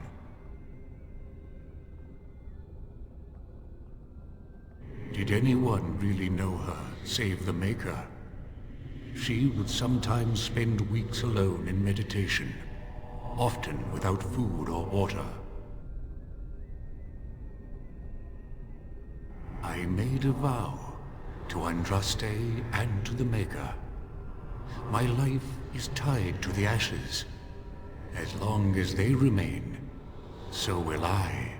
Did anyone really know her, save the Maker? She would sometimes spend weeks alone in meditation, often without food or water. I made a vow to Andraste and to the Maker. My life is tied to the ashes. As long as they remain, so will I.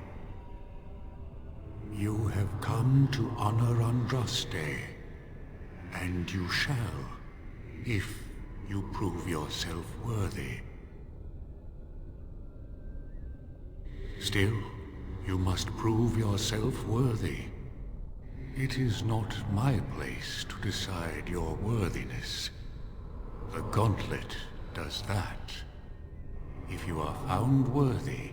You have come to honor Andraste, and you shall, if you prove yourself worthy. Still, you must prove yourself worthy. It is not my place to decide your worthiness. The gauntlet does that. If you are found worthy,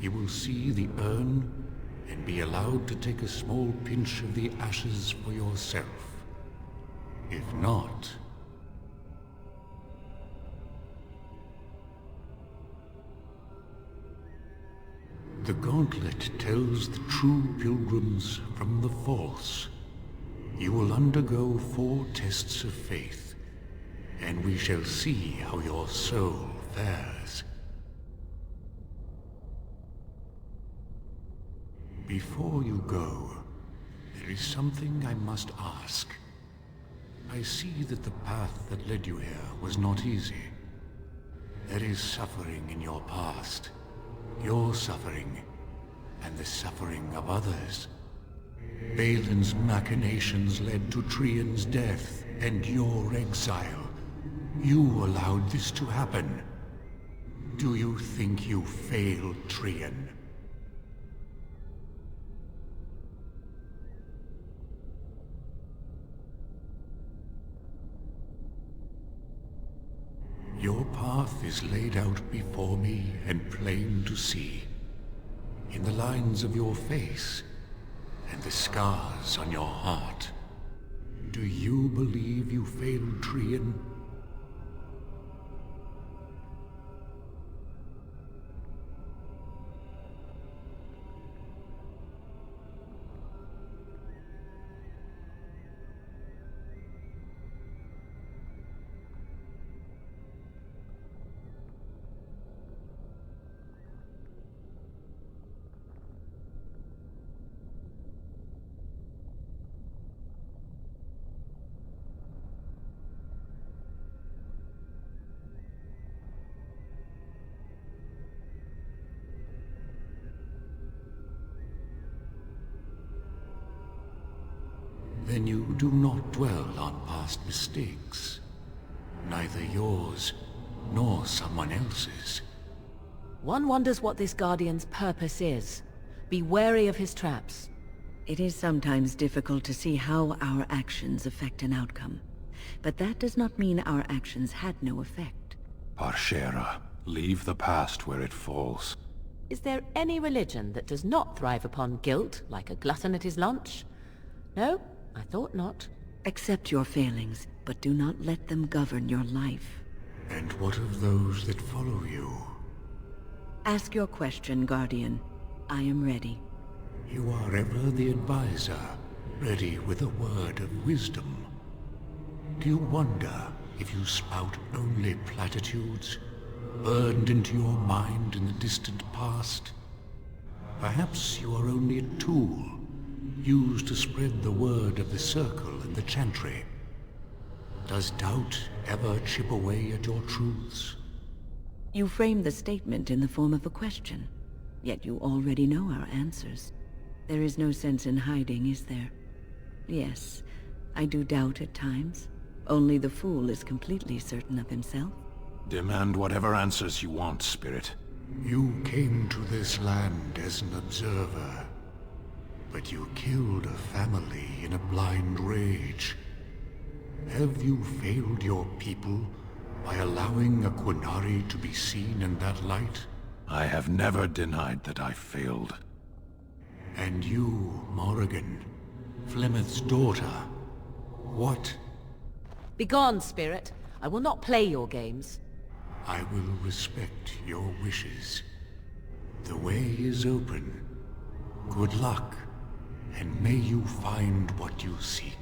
you will see the urn and be allowed to take a small pinch of the ashes for yourself. If not... The gauntlet tells the true pilgrims from the false. You will undergo 4 tests of faith, and we shall see how your soul fares. Before you go, there is something I must ask. I see that the path that led you here was not easy. There is suffering in your past. Your suffering, and the suffering of others. Balin's machinations led to Trian's death and your exile. You allowed this to happen. Do you think you failed Trian? Your path is laid out before me and plain to see. In the lines of your face and the scars on your heart. Do you believe you failed Trian? then you do not dwell on past mistakes. Neither yours, nor someone else's. One wonders what this Guardian's purpose is. Be wary of his traps. It is sometimes difficult to see how our actions affect an outcome. But that does not mean our actions had no effect. Parshera, leave the past where it falls. Is there any religion that does not thrive upon guilt, like a glutton at his lunch? No, I thought not. Accept your failings, but do not let them govern your life. And what of those that follow you? Ask your question, Guardian. I am ready. You are ever the advisor, ready with a word of wisdom. Do you wonder if you spout only platitudes, burned into your mind in the distant past? Perhaps you are only a tool, used to spread the word of the circle and the chantry. Does doubt ever chip away at your truths? You frame the statement in the form of a question, yet you already know our answers. There is no sense in hiding, is there? Yes, I do doubt at times. Only the fool is completely certain of himself. Demand whatever answers you want, Spirit. You came to this land as an observer, but you killed a family in a blind rage. Have you failed your people by allowing a Qunari to be seen in that light? I have never denied that I failed. And you, Morrigan, Flemeth's daughter, what? Begone, spirit. I will not play your games. I will respect your wishes. The way is open. Good luck, and may you find what you seek.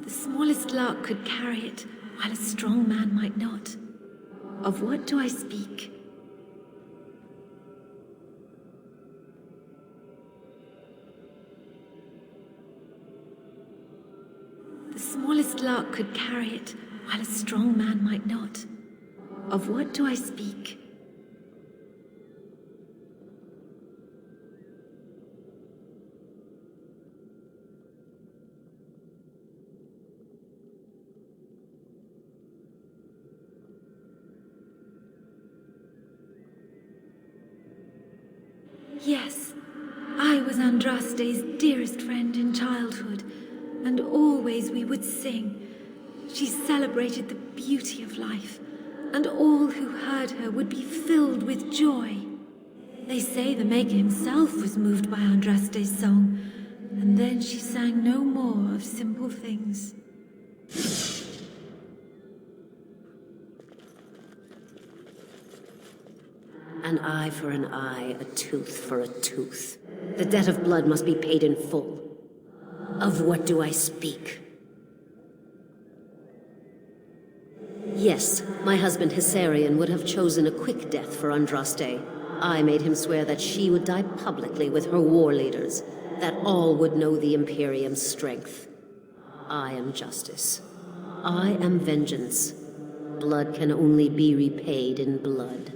The smallest lark could carry it, while a strong man might not. Of what do I speak? The smallest lark could carry it, while a strong man might not. Of what do I speak? Yes, I was Andraste's dearest friend in childhood, and always we would sing. She celebrated the beauty of life, and all who heard her would be filled with joy. They say the Maker himself was moved by Andraste's song, and then she sang no more of simple things. An eye for an eye, a tooth for a tooth. The debt of blood must be paid in full. Of what do I speak? Yes, my husband Hissarion would have chosen a quick death for Andraste. I made him swear that she would die publicly with her war leaders, that all would know the Imperium's strength. I am justice. I am vengeance. Blood can only be repaid in blood.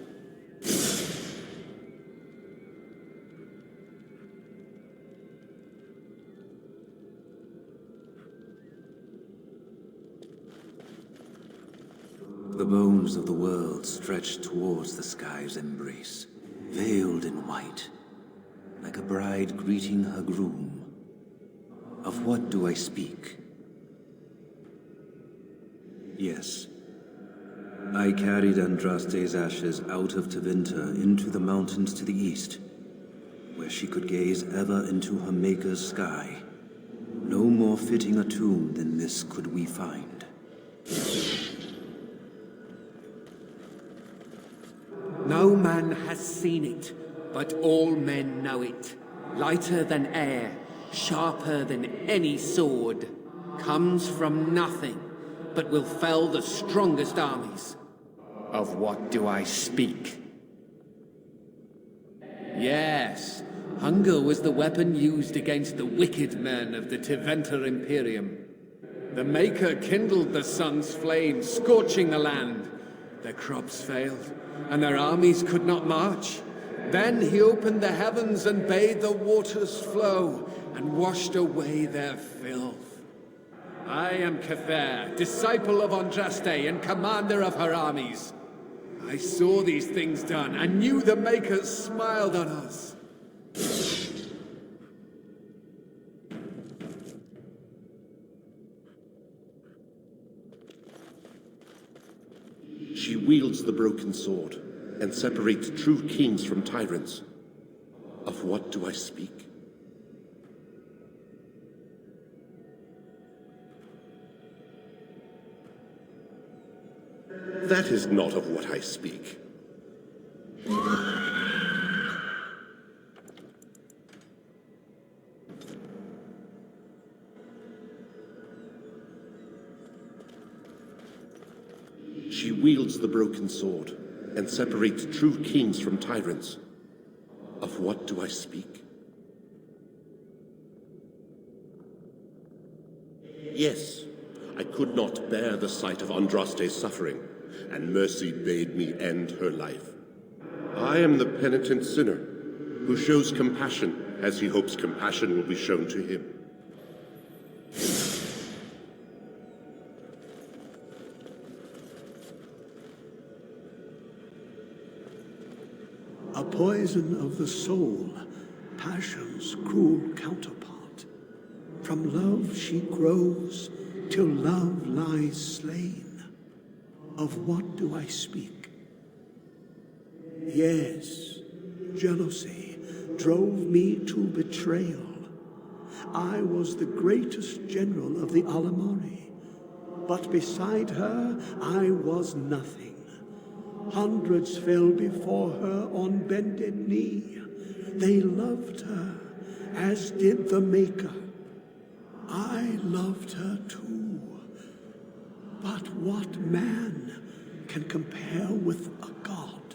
The bones of the world stretch towards the sky's embrace, veiled in white, like a bride greeting her groom. Of what do I speak? Yes. I carried Andraste's ashes out of Tevinter into the mountains to the east, where she could gaze ever into her Maker's sky. No more fitting a tomb than this could we find. No man has seen it, but all men know it. Lighter than air, sharper than any sword. Comes from nothing, but will fell the strongest armies. Of what do I speak? Yes, hunger was the weapon used against the wicked men of the Teventer Imperium. The Maker kindled the sun's flame, scorching the land. Their crops failed, and their armies could not march. Then he opened the heavens and bade the waters flow, and washed away their filth. I am Cather, disciple of Andraste and commander of her armies. I saw these things done, and knew the Makers smiled on us. She wields the broken sword, and separates true kings from tyrants. Of what do I speak? That is not of what I speak. She wields the broken sword, and separates true kings from tyrants. Of what do I speak? Yes, I could not bear the sight of Andraste's suffering, and mercy bade me end her life. I am the penitent sinner, who shows compassion as he hopes compassion will be shown to him. A poison of the soul, passion's cruel counterpart. From love she grows, till love lies slain. Of what do I speak? Yes, jealousy drove me to betrayal. I was the greatest general of the Alamari, but beside her I was nothing. Hundreds fell before her on bended knee. They loved her, as did the Maker. I loved her too. But what man can compare with a god?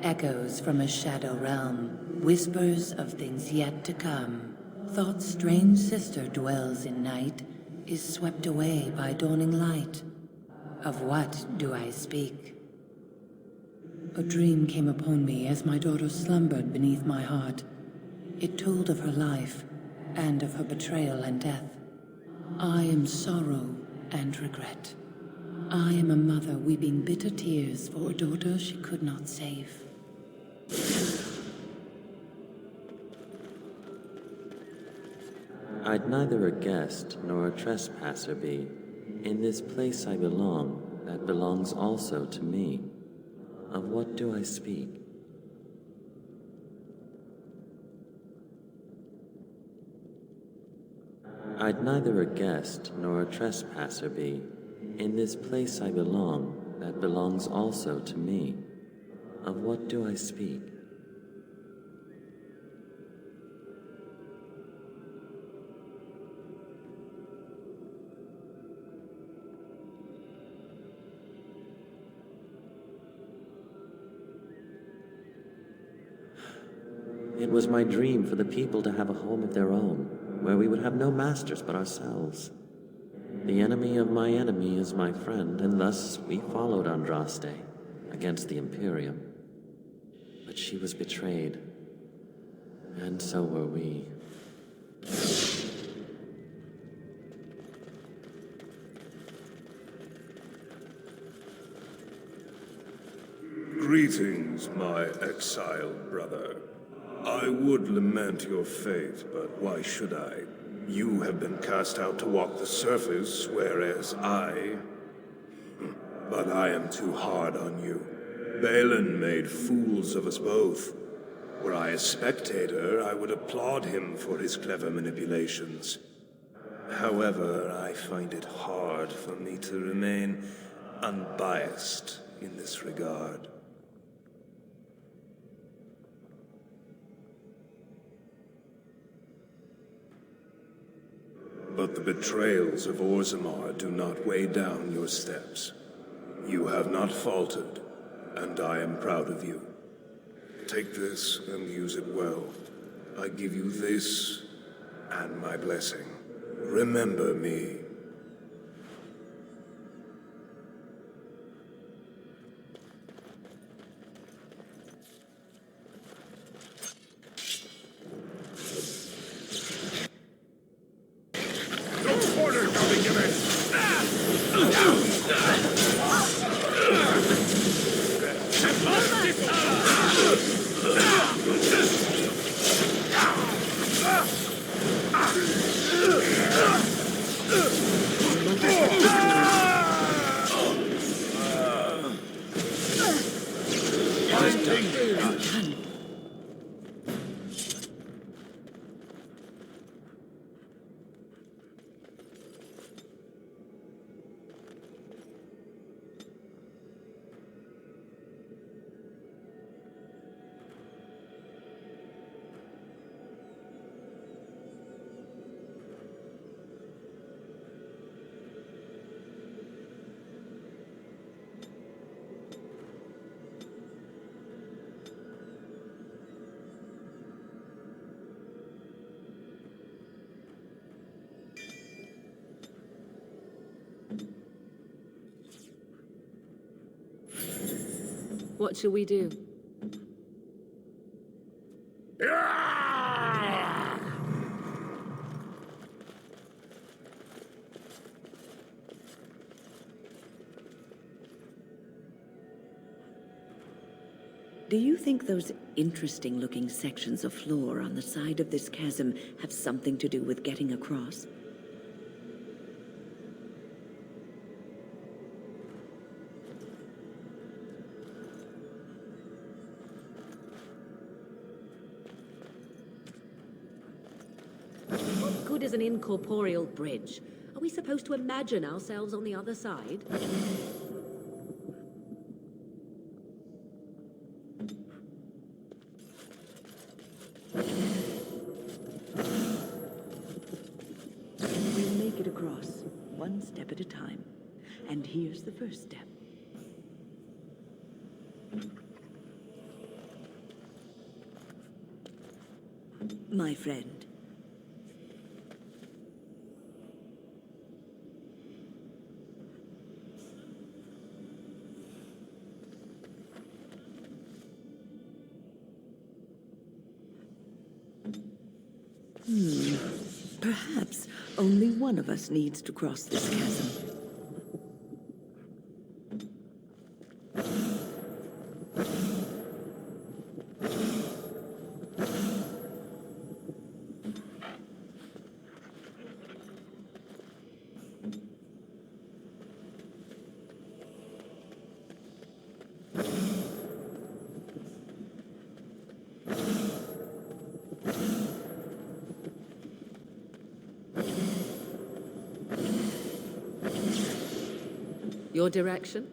Echoes from a shadow realm, whispers of things yet to come. Thought's strange sister dwells in night, is swept away by dawning light. Of what do I speak? A dream came upon me as my daughter slumbered beneath my heart. It told of her life, and of her betrayal and death. I am sorrow and regret. I am a mother weeping bitter tears for a daughter she could not save. I'd neither a guest nor a trespasser be. In this place I belong, that belongs also to me. Of what do I speak? I'd neither a guest nor a trespasser be. In this place I belong, that belongs also to me. Of what do I speak? It was my dream for the people to have a home of their own, where we would have no masters but ourselves. The enemy of my enemy is my friend, and thus we followed Andraste against the Imperium. But she was betrayed, and so were we. Greetings, my exiled brother. I would lament your fate, but why should I? You have been cast out to walk the surface, whereas I... But I am too hard on you. Balin made fools of us both. Were I a spectator, I would applaud him for his clever manipulations. However, I find it hard for me to remain unbiased in this regard. But the betrayals of Orzammar do not weigh down your steps. You have not faltered, and I am proud of you. Take this and use it well. I give you this and my blessing. Remember me. What shall we do? Do you think those interesting-looking sections of floor on the side of this chasm have something to do with getting across? What good is an incorporeal bridge? Are we supposed to imagine ourselves on the other side? We'll make it across, one step at a time. And here's the first step. My friend. Perhaps only one of us needs to cross this chasm. Your direction?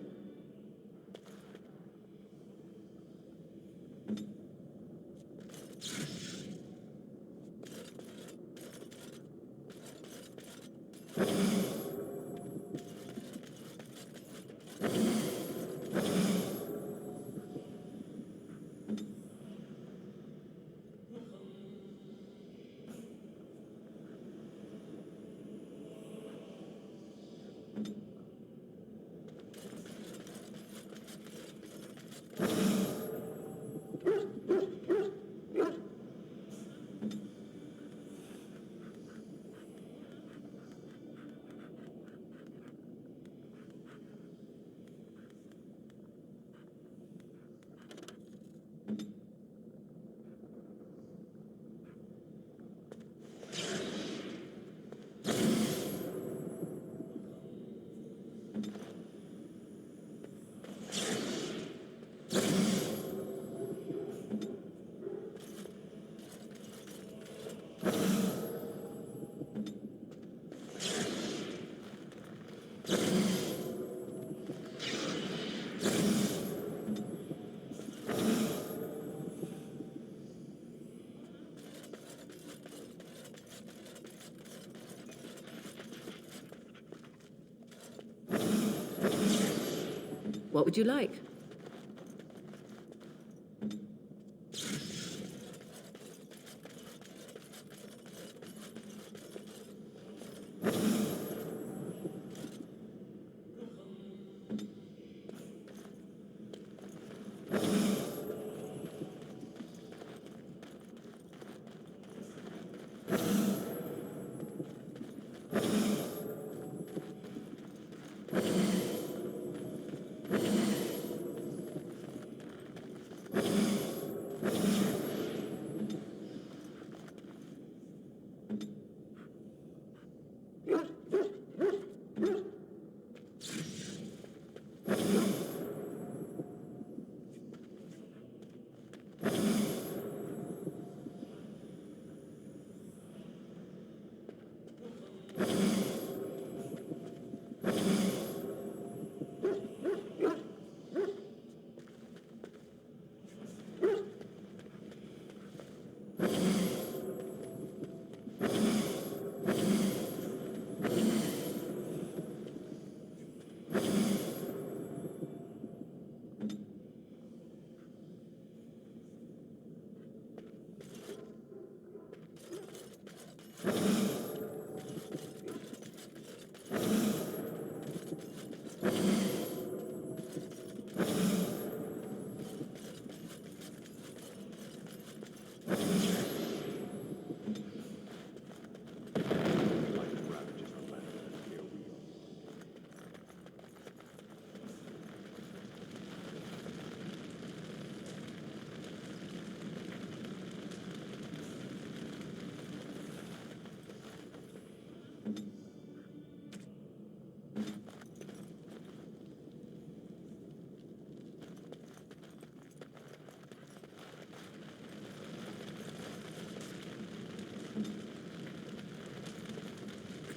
What would you like?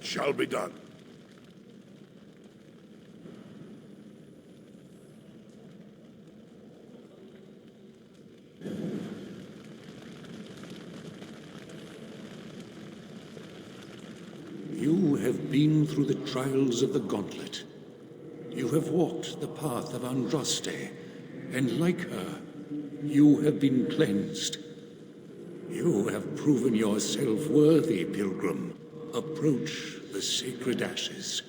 Shall be done. You have been through the trials of the gauntlet. You have walked the path of Andraste, and like her, you have been cleansed. You have proven yourself worthy, pilgrim. Approach the sacred ashes.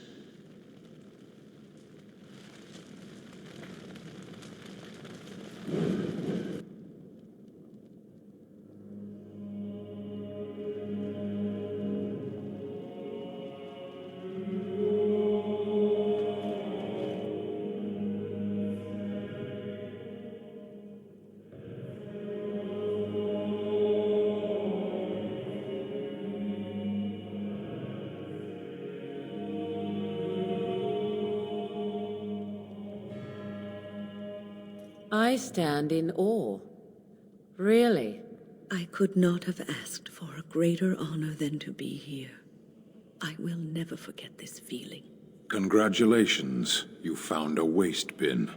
I stand in awe. Really? I could not have asked for a greater honor than to be here. I will never forget this feeling. Congratulations, you found a waste bin.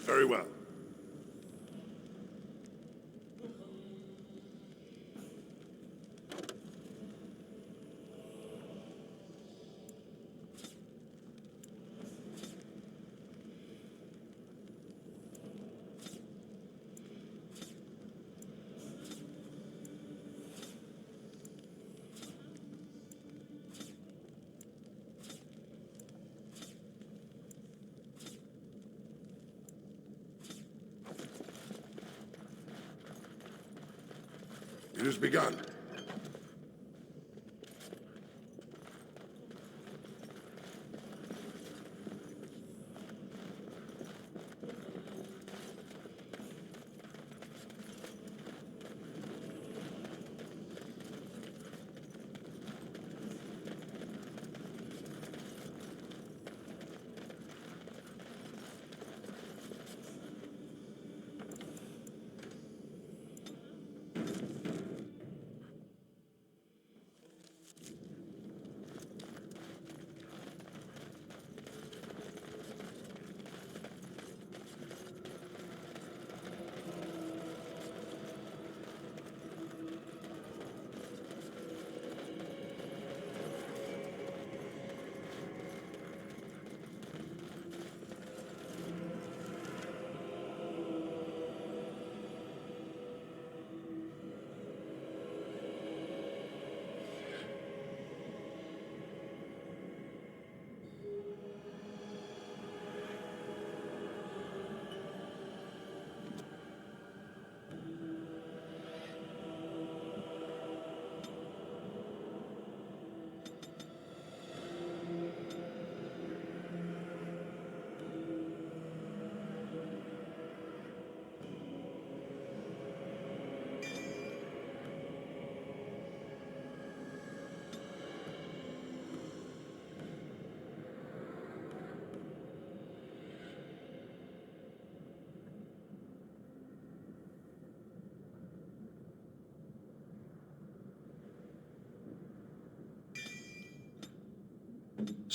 Very well. It has begun.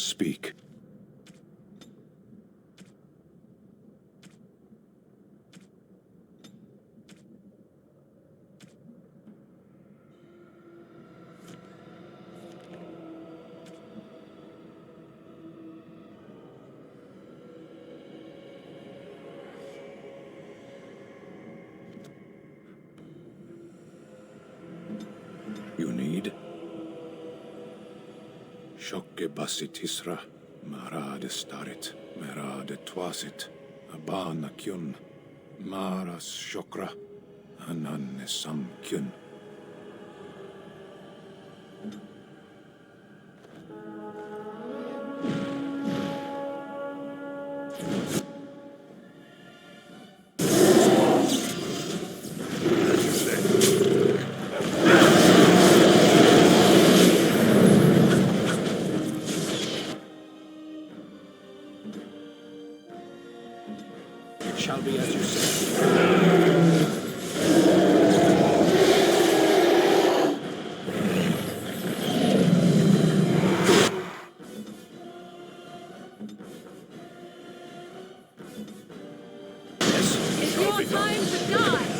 Speak. You need? Shokke basitisra, marade starit, merade twasit, abana kyun, maras shokra, ananne sam kyun. Shall be as you say. It's your time to die!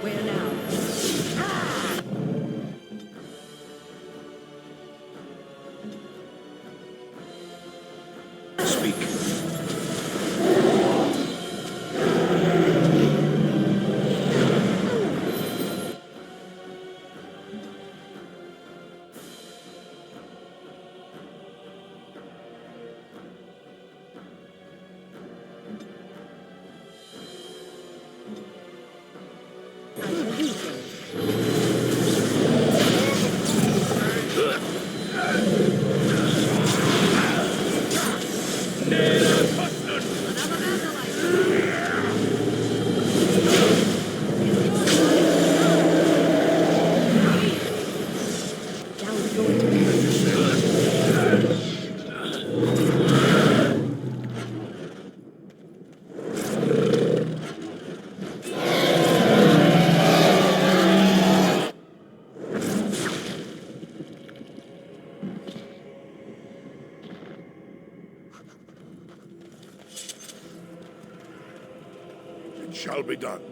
Where now? Speak. It shall be done.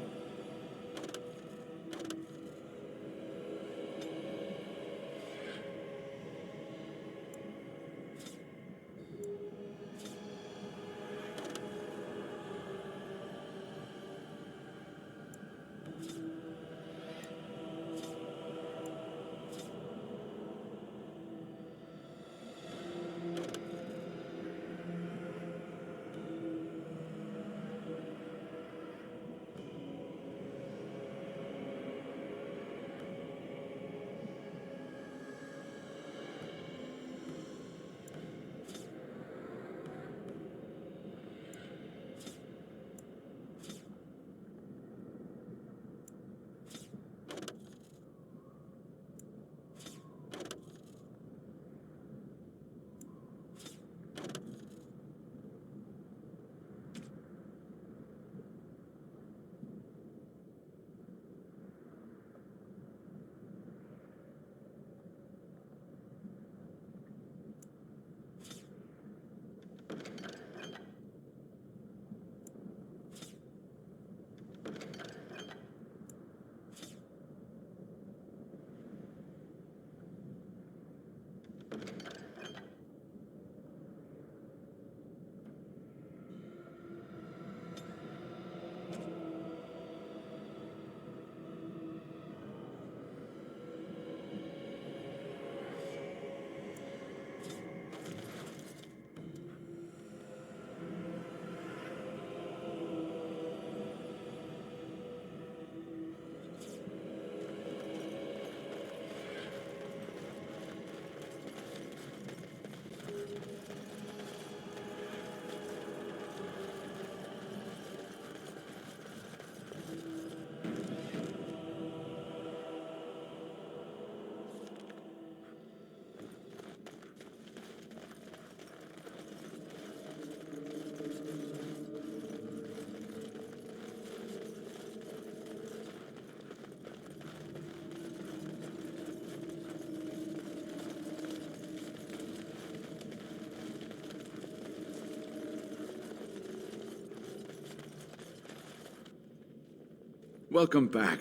Welcome back.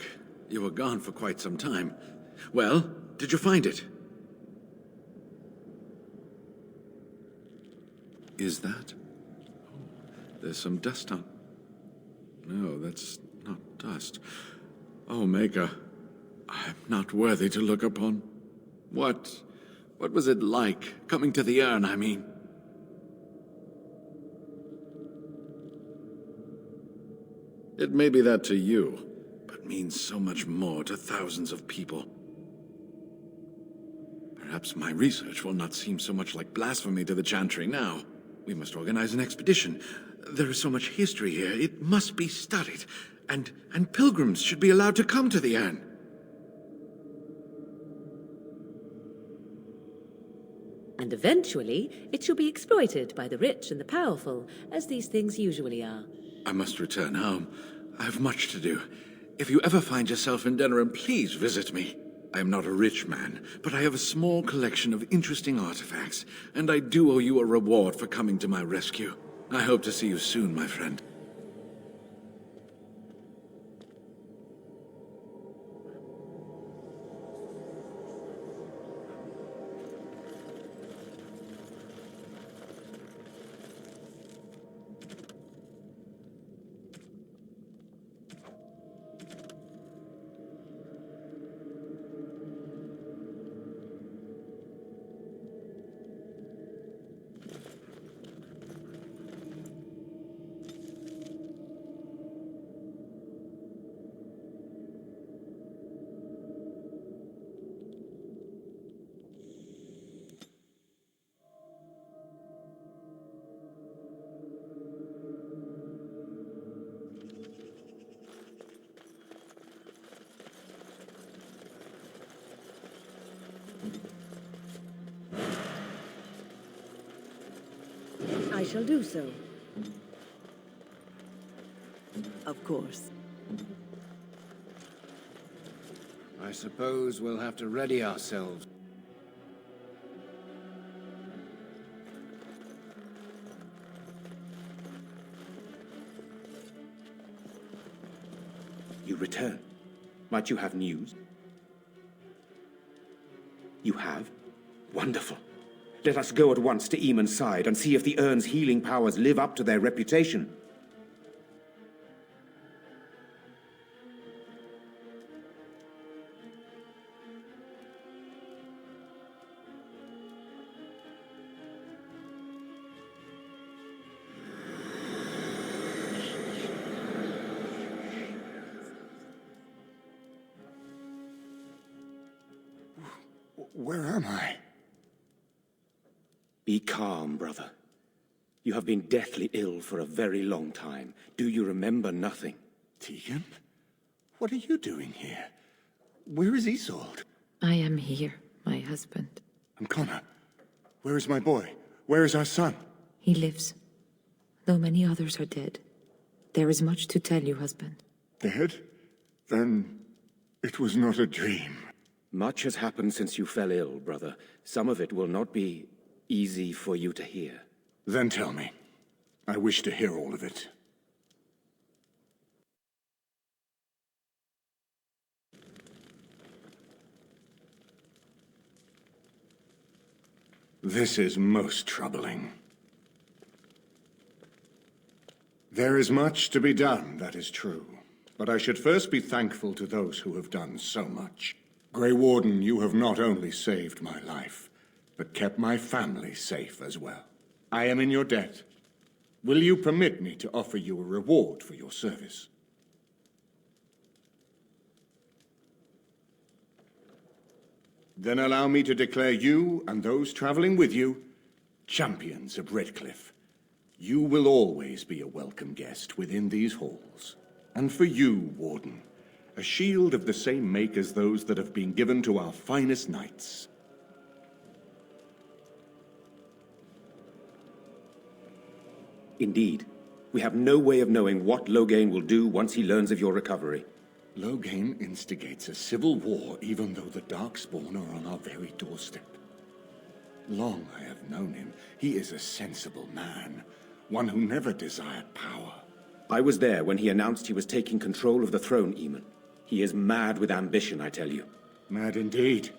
You were gone for quite some time. Well, did you find it? Is that? There's some dust on... No, that's not dust. Oh, Maker, I'm not worthy to look upon. What was it like, coming to the urn, I mean? It may be that to you, but means so much more to thousands of people. Perhaps my research will not seem so much like blasphemy to the Chantry now. We must organize an expedition. There is so much history here, it must be studied. And pilgrims should be allowed to come to the urn. And eventually, it shall be exploited by the rich and the powerful, as these things usually are. I must return home. I have much to do. If you ever find yourself in Denerim, please visit me. I am not a rich man, but I have a small collection of interesting artifacts, and I do owe you a reward for coming to my rescue. I hope to see you soon, my friend. I shall do so. Of course. I suppose we'll have to ready ourselves. You return. Might you have news? You have? Wonderful. Let us go at once to Eamon's side and see if the urn's healing powers live up to their reputation. Where am I? Be calm, brother. You have been deathly ill for a very long time. Do you remember nothing? Tegan? What are you doing here? Where is Isolde? I am here, my husband. And Connor? Where is my boy? Where is our son? He lives, though many others are dead. There is much to tell you, husband. Dead? Then it was not a dream. Much has happened since you fell ill, brother. Some of it will not be easy for you to hear. Then tell me. I wish to hear all of it. This is most troubling. There is much to be done, that is true. But I should first be thankful to those who have done so much. Grey Warden, you have not only saved my life, but kept my family safe as well. I am in your debt. Will you permit me to offer you a reward for your service? Then allow me to declare you and those traveling with you champions of Redklif. You will always be a welcome guest within these halls. And for you, Warden, a shield of the same make as those that have been given to our finest knights. Indeed. We have no way of knowing what Loghain will do once he learns of your recovery. Loghain instigates a civil war even though the Darkspawn are on our very doorstep. Long I have known him. He is a sensible man, one who never desired power. I was there when he announced he was taking control of the throne, Eamon. He is mad with ambition, I tell you. Mad indeed.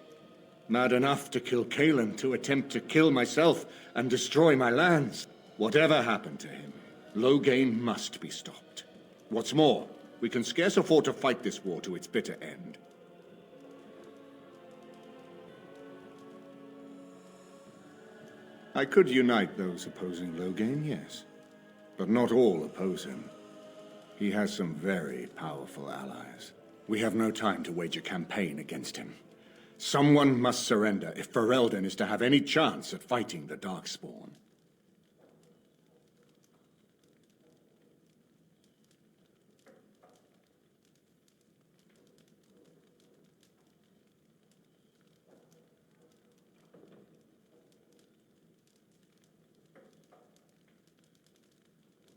Mad enough to kill Kaelin, to attempt to kill myself and destroy my lands. Whatever happened to him, Loghain must be stopped. What's more, we can scarce afford to fight this war to its bitter end. I could unite those opposing Loghain, yes. But not all oppose him. He has some very powerful allies. We have no time to wage a campaign against him. Someone must surrender if Ferelden is to have any chance at fighting the Darkspawn.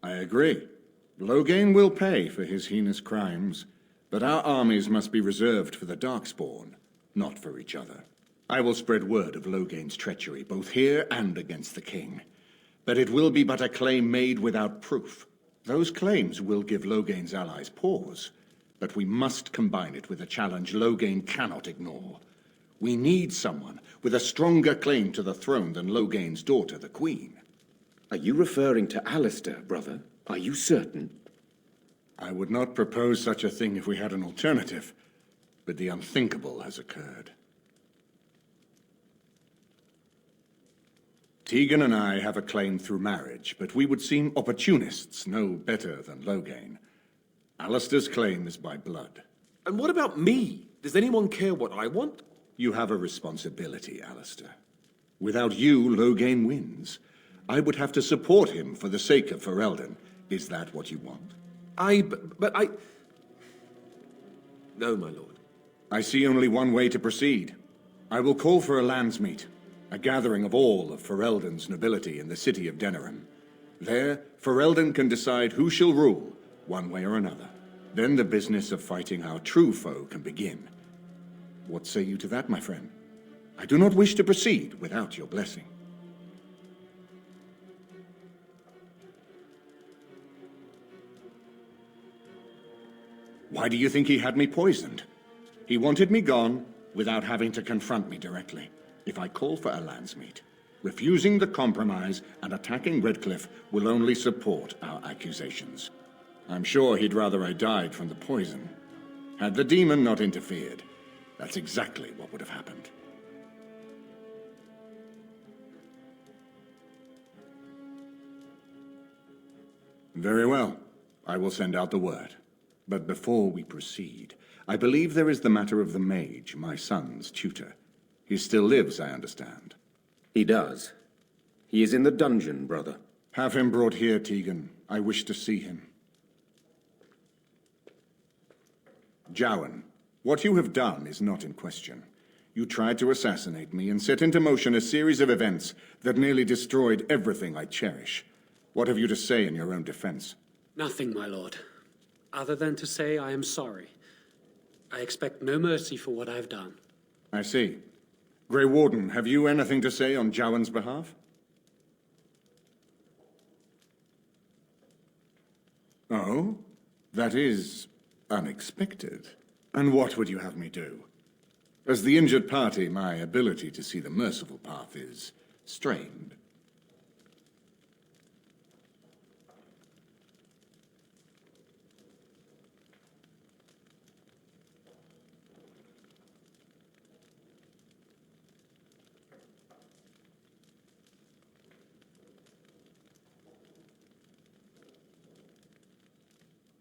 I agree. Loghain will pay for his heinous crimes, but our armies must be reserved for the Darkspawn, not for each other. I will spread word of Loghain's treachery, both here and against the king. But it will be but a claim made without proof. Those claims will give Loghain's allies pause, but we must combine it with a challenge Loghain cannot ignore. We need someone with a stronger claim to the throne than Loghain's daughter, the queen. Are you referring to Alistair, brother? Are you certain? I would not propose such a thing if we had an alternative, but the unthinkable has occurred. Tegan and I have a claim through marriage, but we would seem opportunists, no better than Loghain. Alistair's claim is by blood. And what about me? Does anyone care what I want? You have a responsibility, Alistair. Without you, Loghain wins. I would have to support him for the sake of Ferelden. Is that what you want? But I... No, my lord. I see only one way to proceed. I will call for a landsmeet, a gathering of all of Ferelden's nobility in the city of Denerim. There, Ferelden can decide who shall rule, one way or another. Then the business of fighting our true foe can begin. What say you to that, my friend? I do not wish to proceed without your blessing. Why do you think he had me poisoned? He wanted me gone without having to confront me directly. If I call for a landsmeet, refusing the compromise and attacking Redcliffe will only support our accusations. I'm sure he'd rather I died from the poison. Had the demon not interfered, that's exactly what would have happened. Very well. I will send out the word. But before we proceed, I believe there is the matter of the mage, my son's tutor. He still lives, I understand. He does. He is in the dungeon, brother. Have him brought here, Tegan. I wish to see him. Jowan, what you have done is not in question. You tried to assassinate me and set into motion a series of events that nearly destroyed everything I cherish. What have you to say in your own defense? Nothing, my lord. Other than to say I am sorry. I expect no mercy for what I have done. I see. Grey Warden, have you anything to say on Jowan's behalf? Oh? That is unexpected. And what would you have me do? As the injured party, my ability to see the merciful path is strained.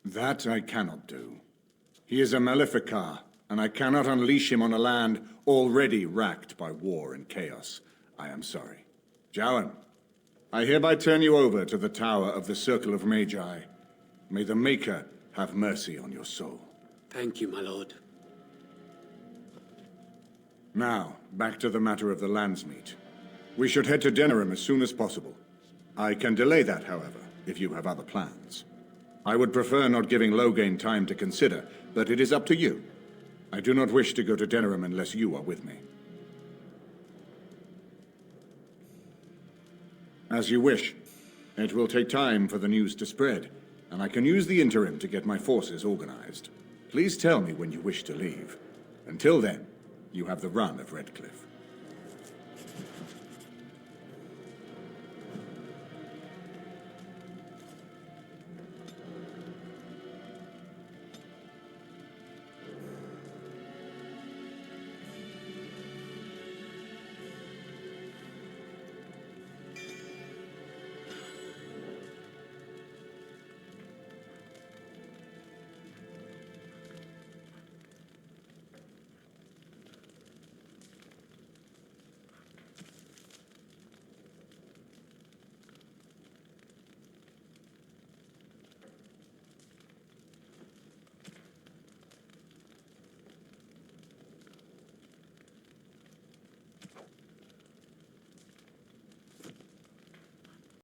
That I cannot do. He is a Maleficar, and I cannot unleash him on a land already racked by war and chaos. I am sorry. Jowan, I hereby turn you over to the Tower of the Circle of Magi. May the Maker have mercy on your soul. Thank you, my lord. Now, back to the matter of the landsmeet. We should head to Denerim as soon as possible. I can delay that, however, if you have other plans. I would prefer not giving Loghain time to consider, but it is up to you. I do not wish to go to Denerim unless you are with me. As you wish. It will take time for the news to spread. and I can use the interim to get my forces organized. Please tell me when you wish to leave. Until then, you have the run of Redkliff.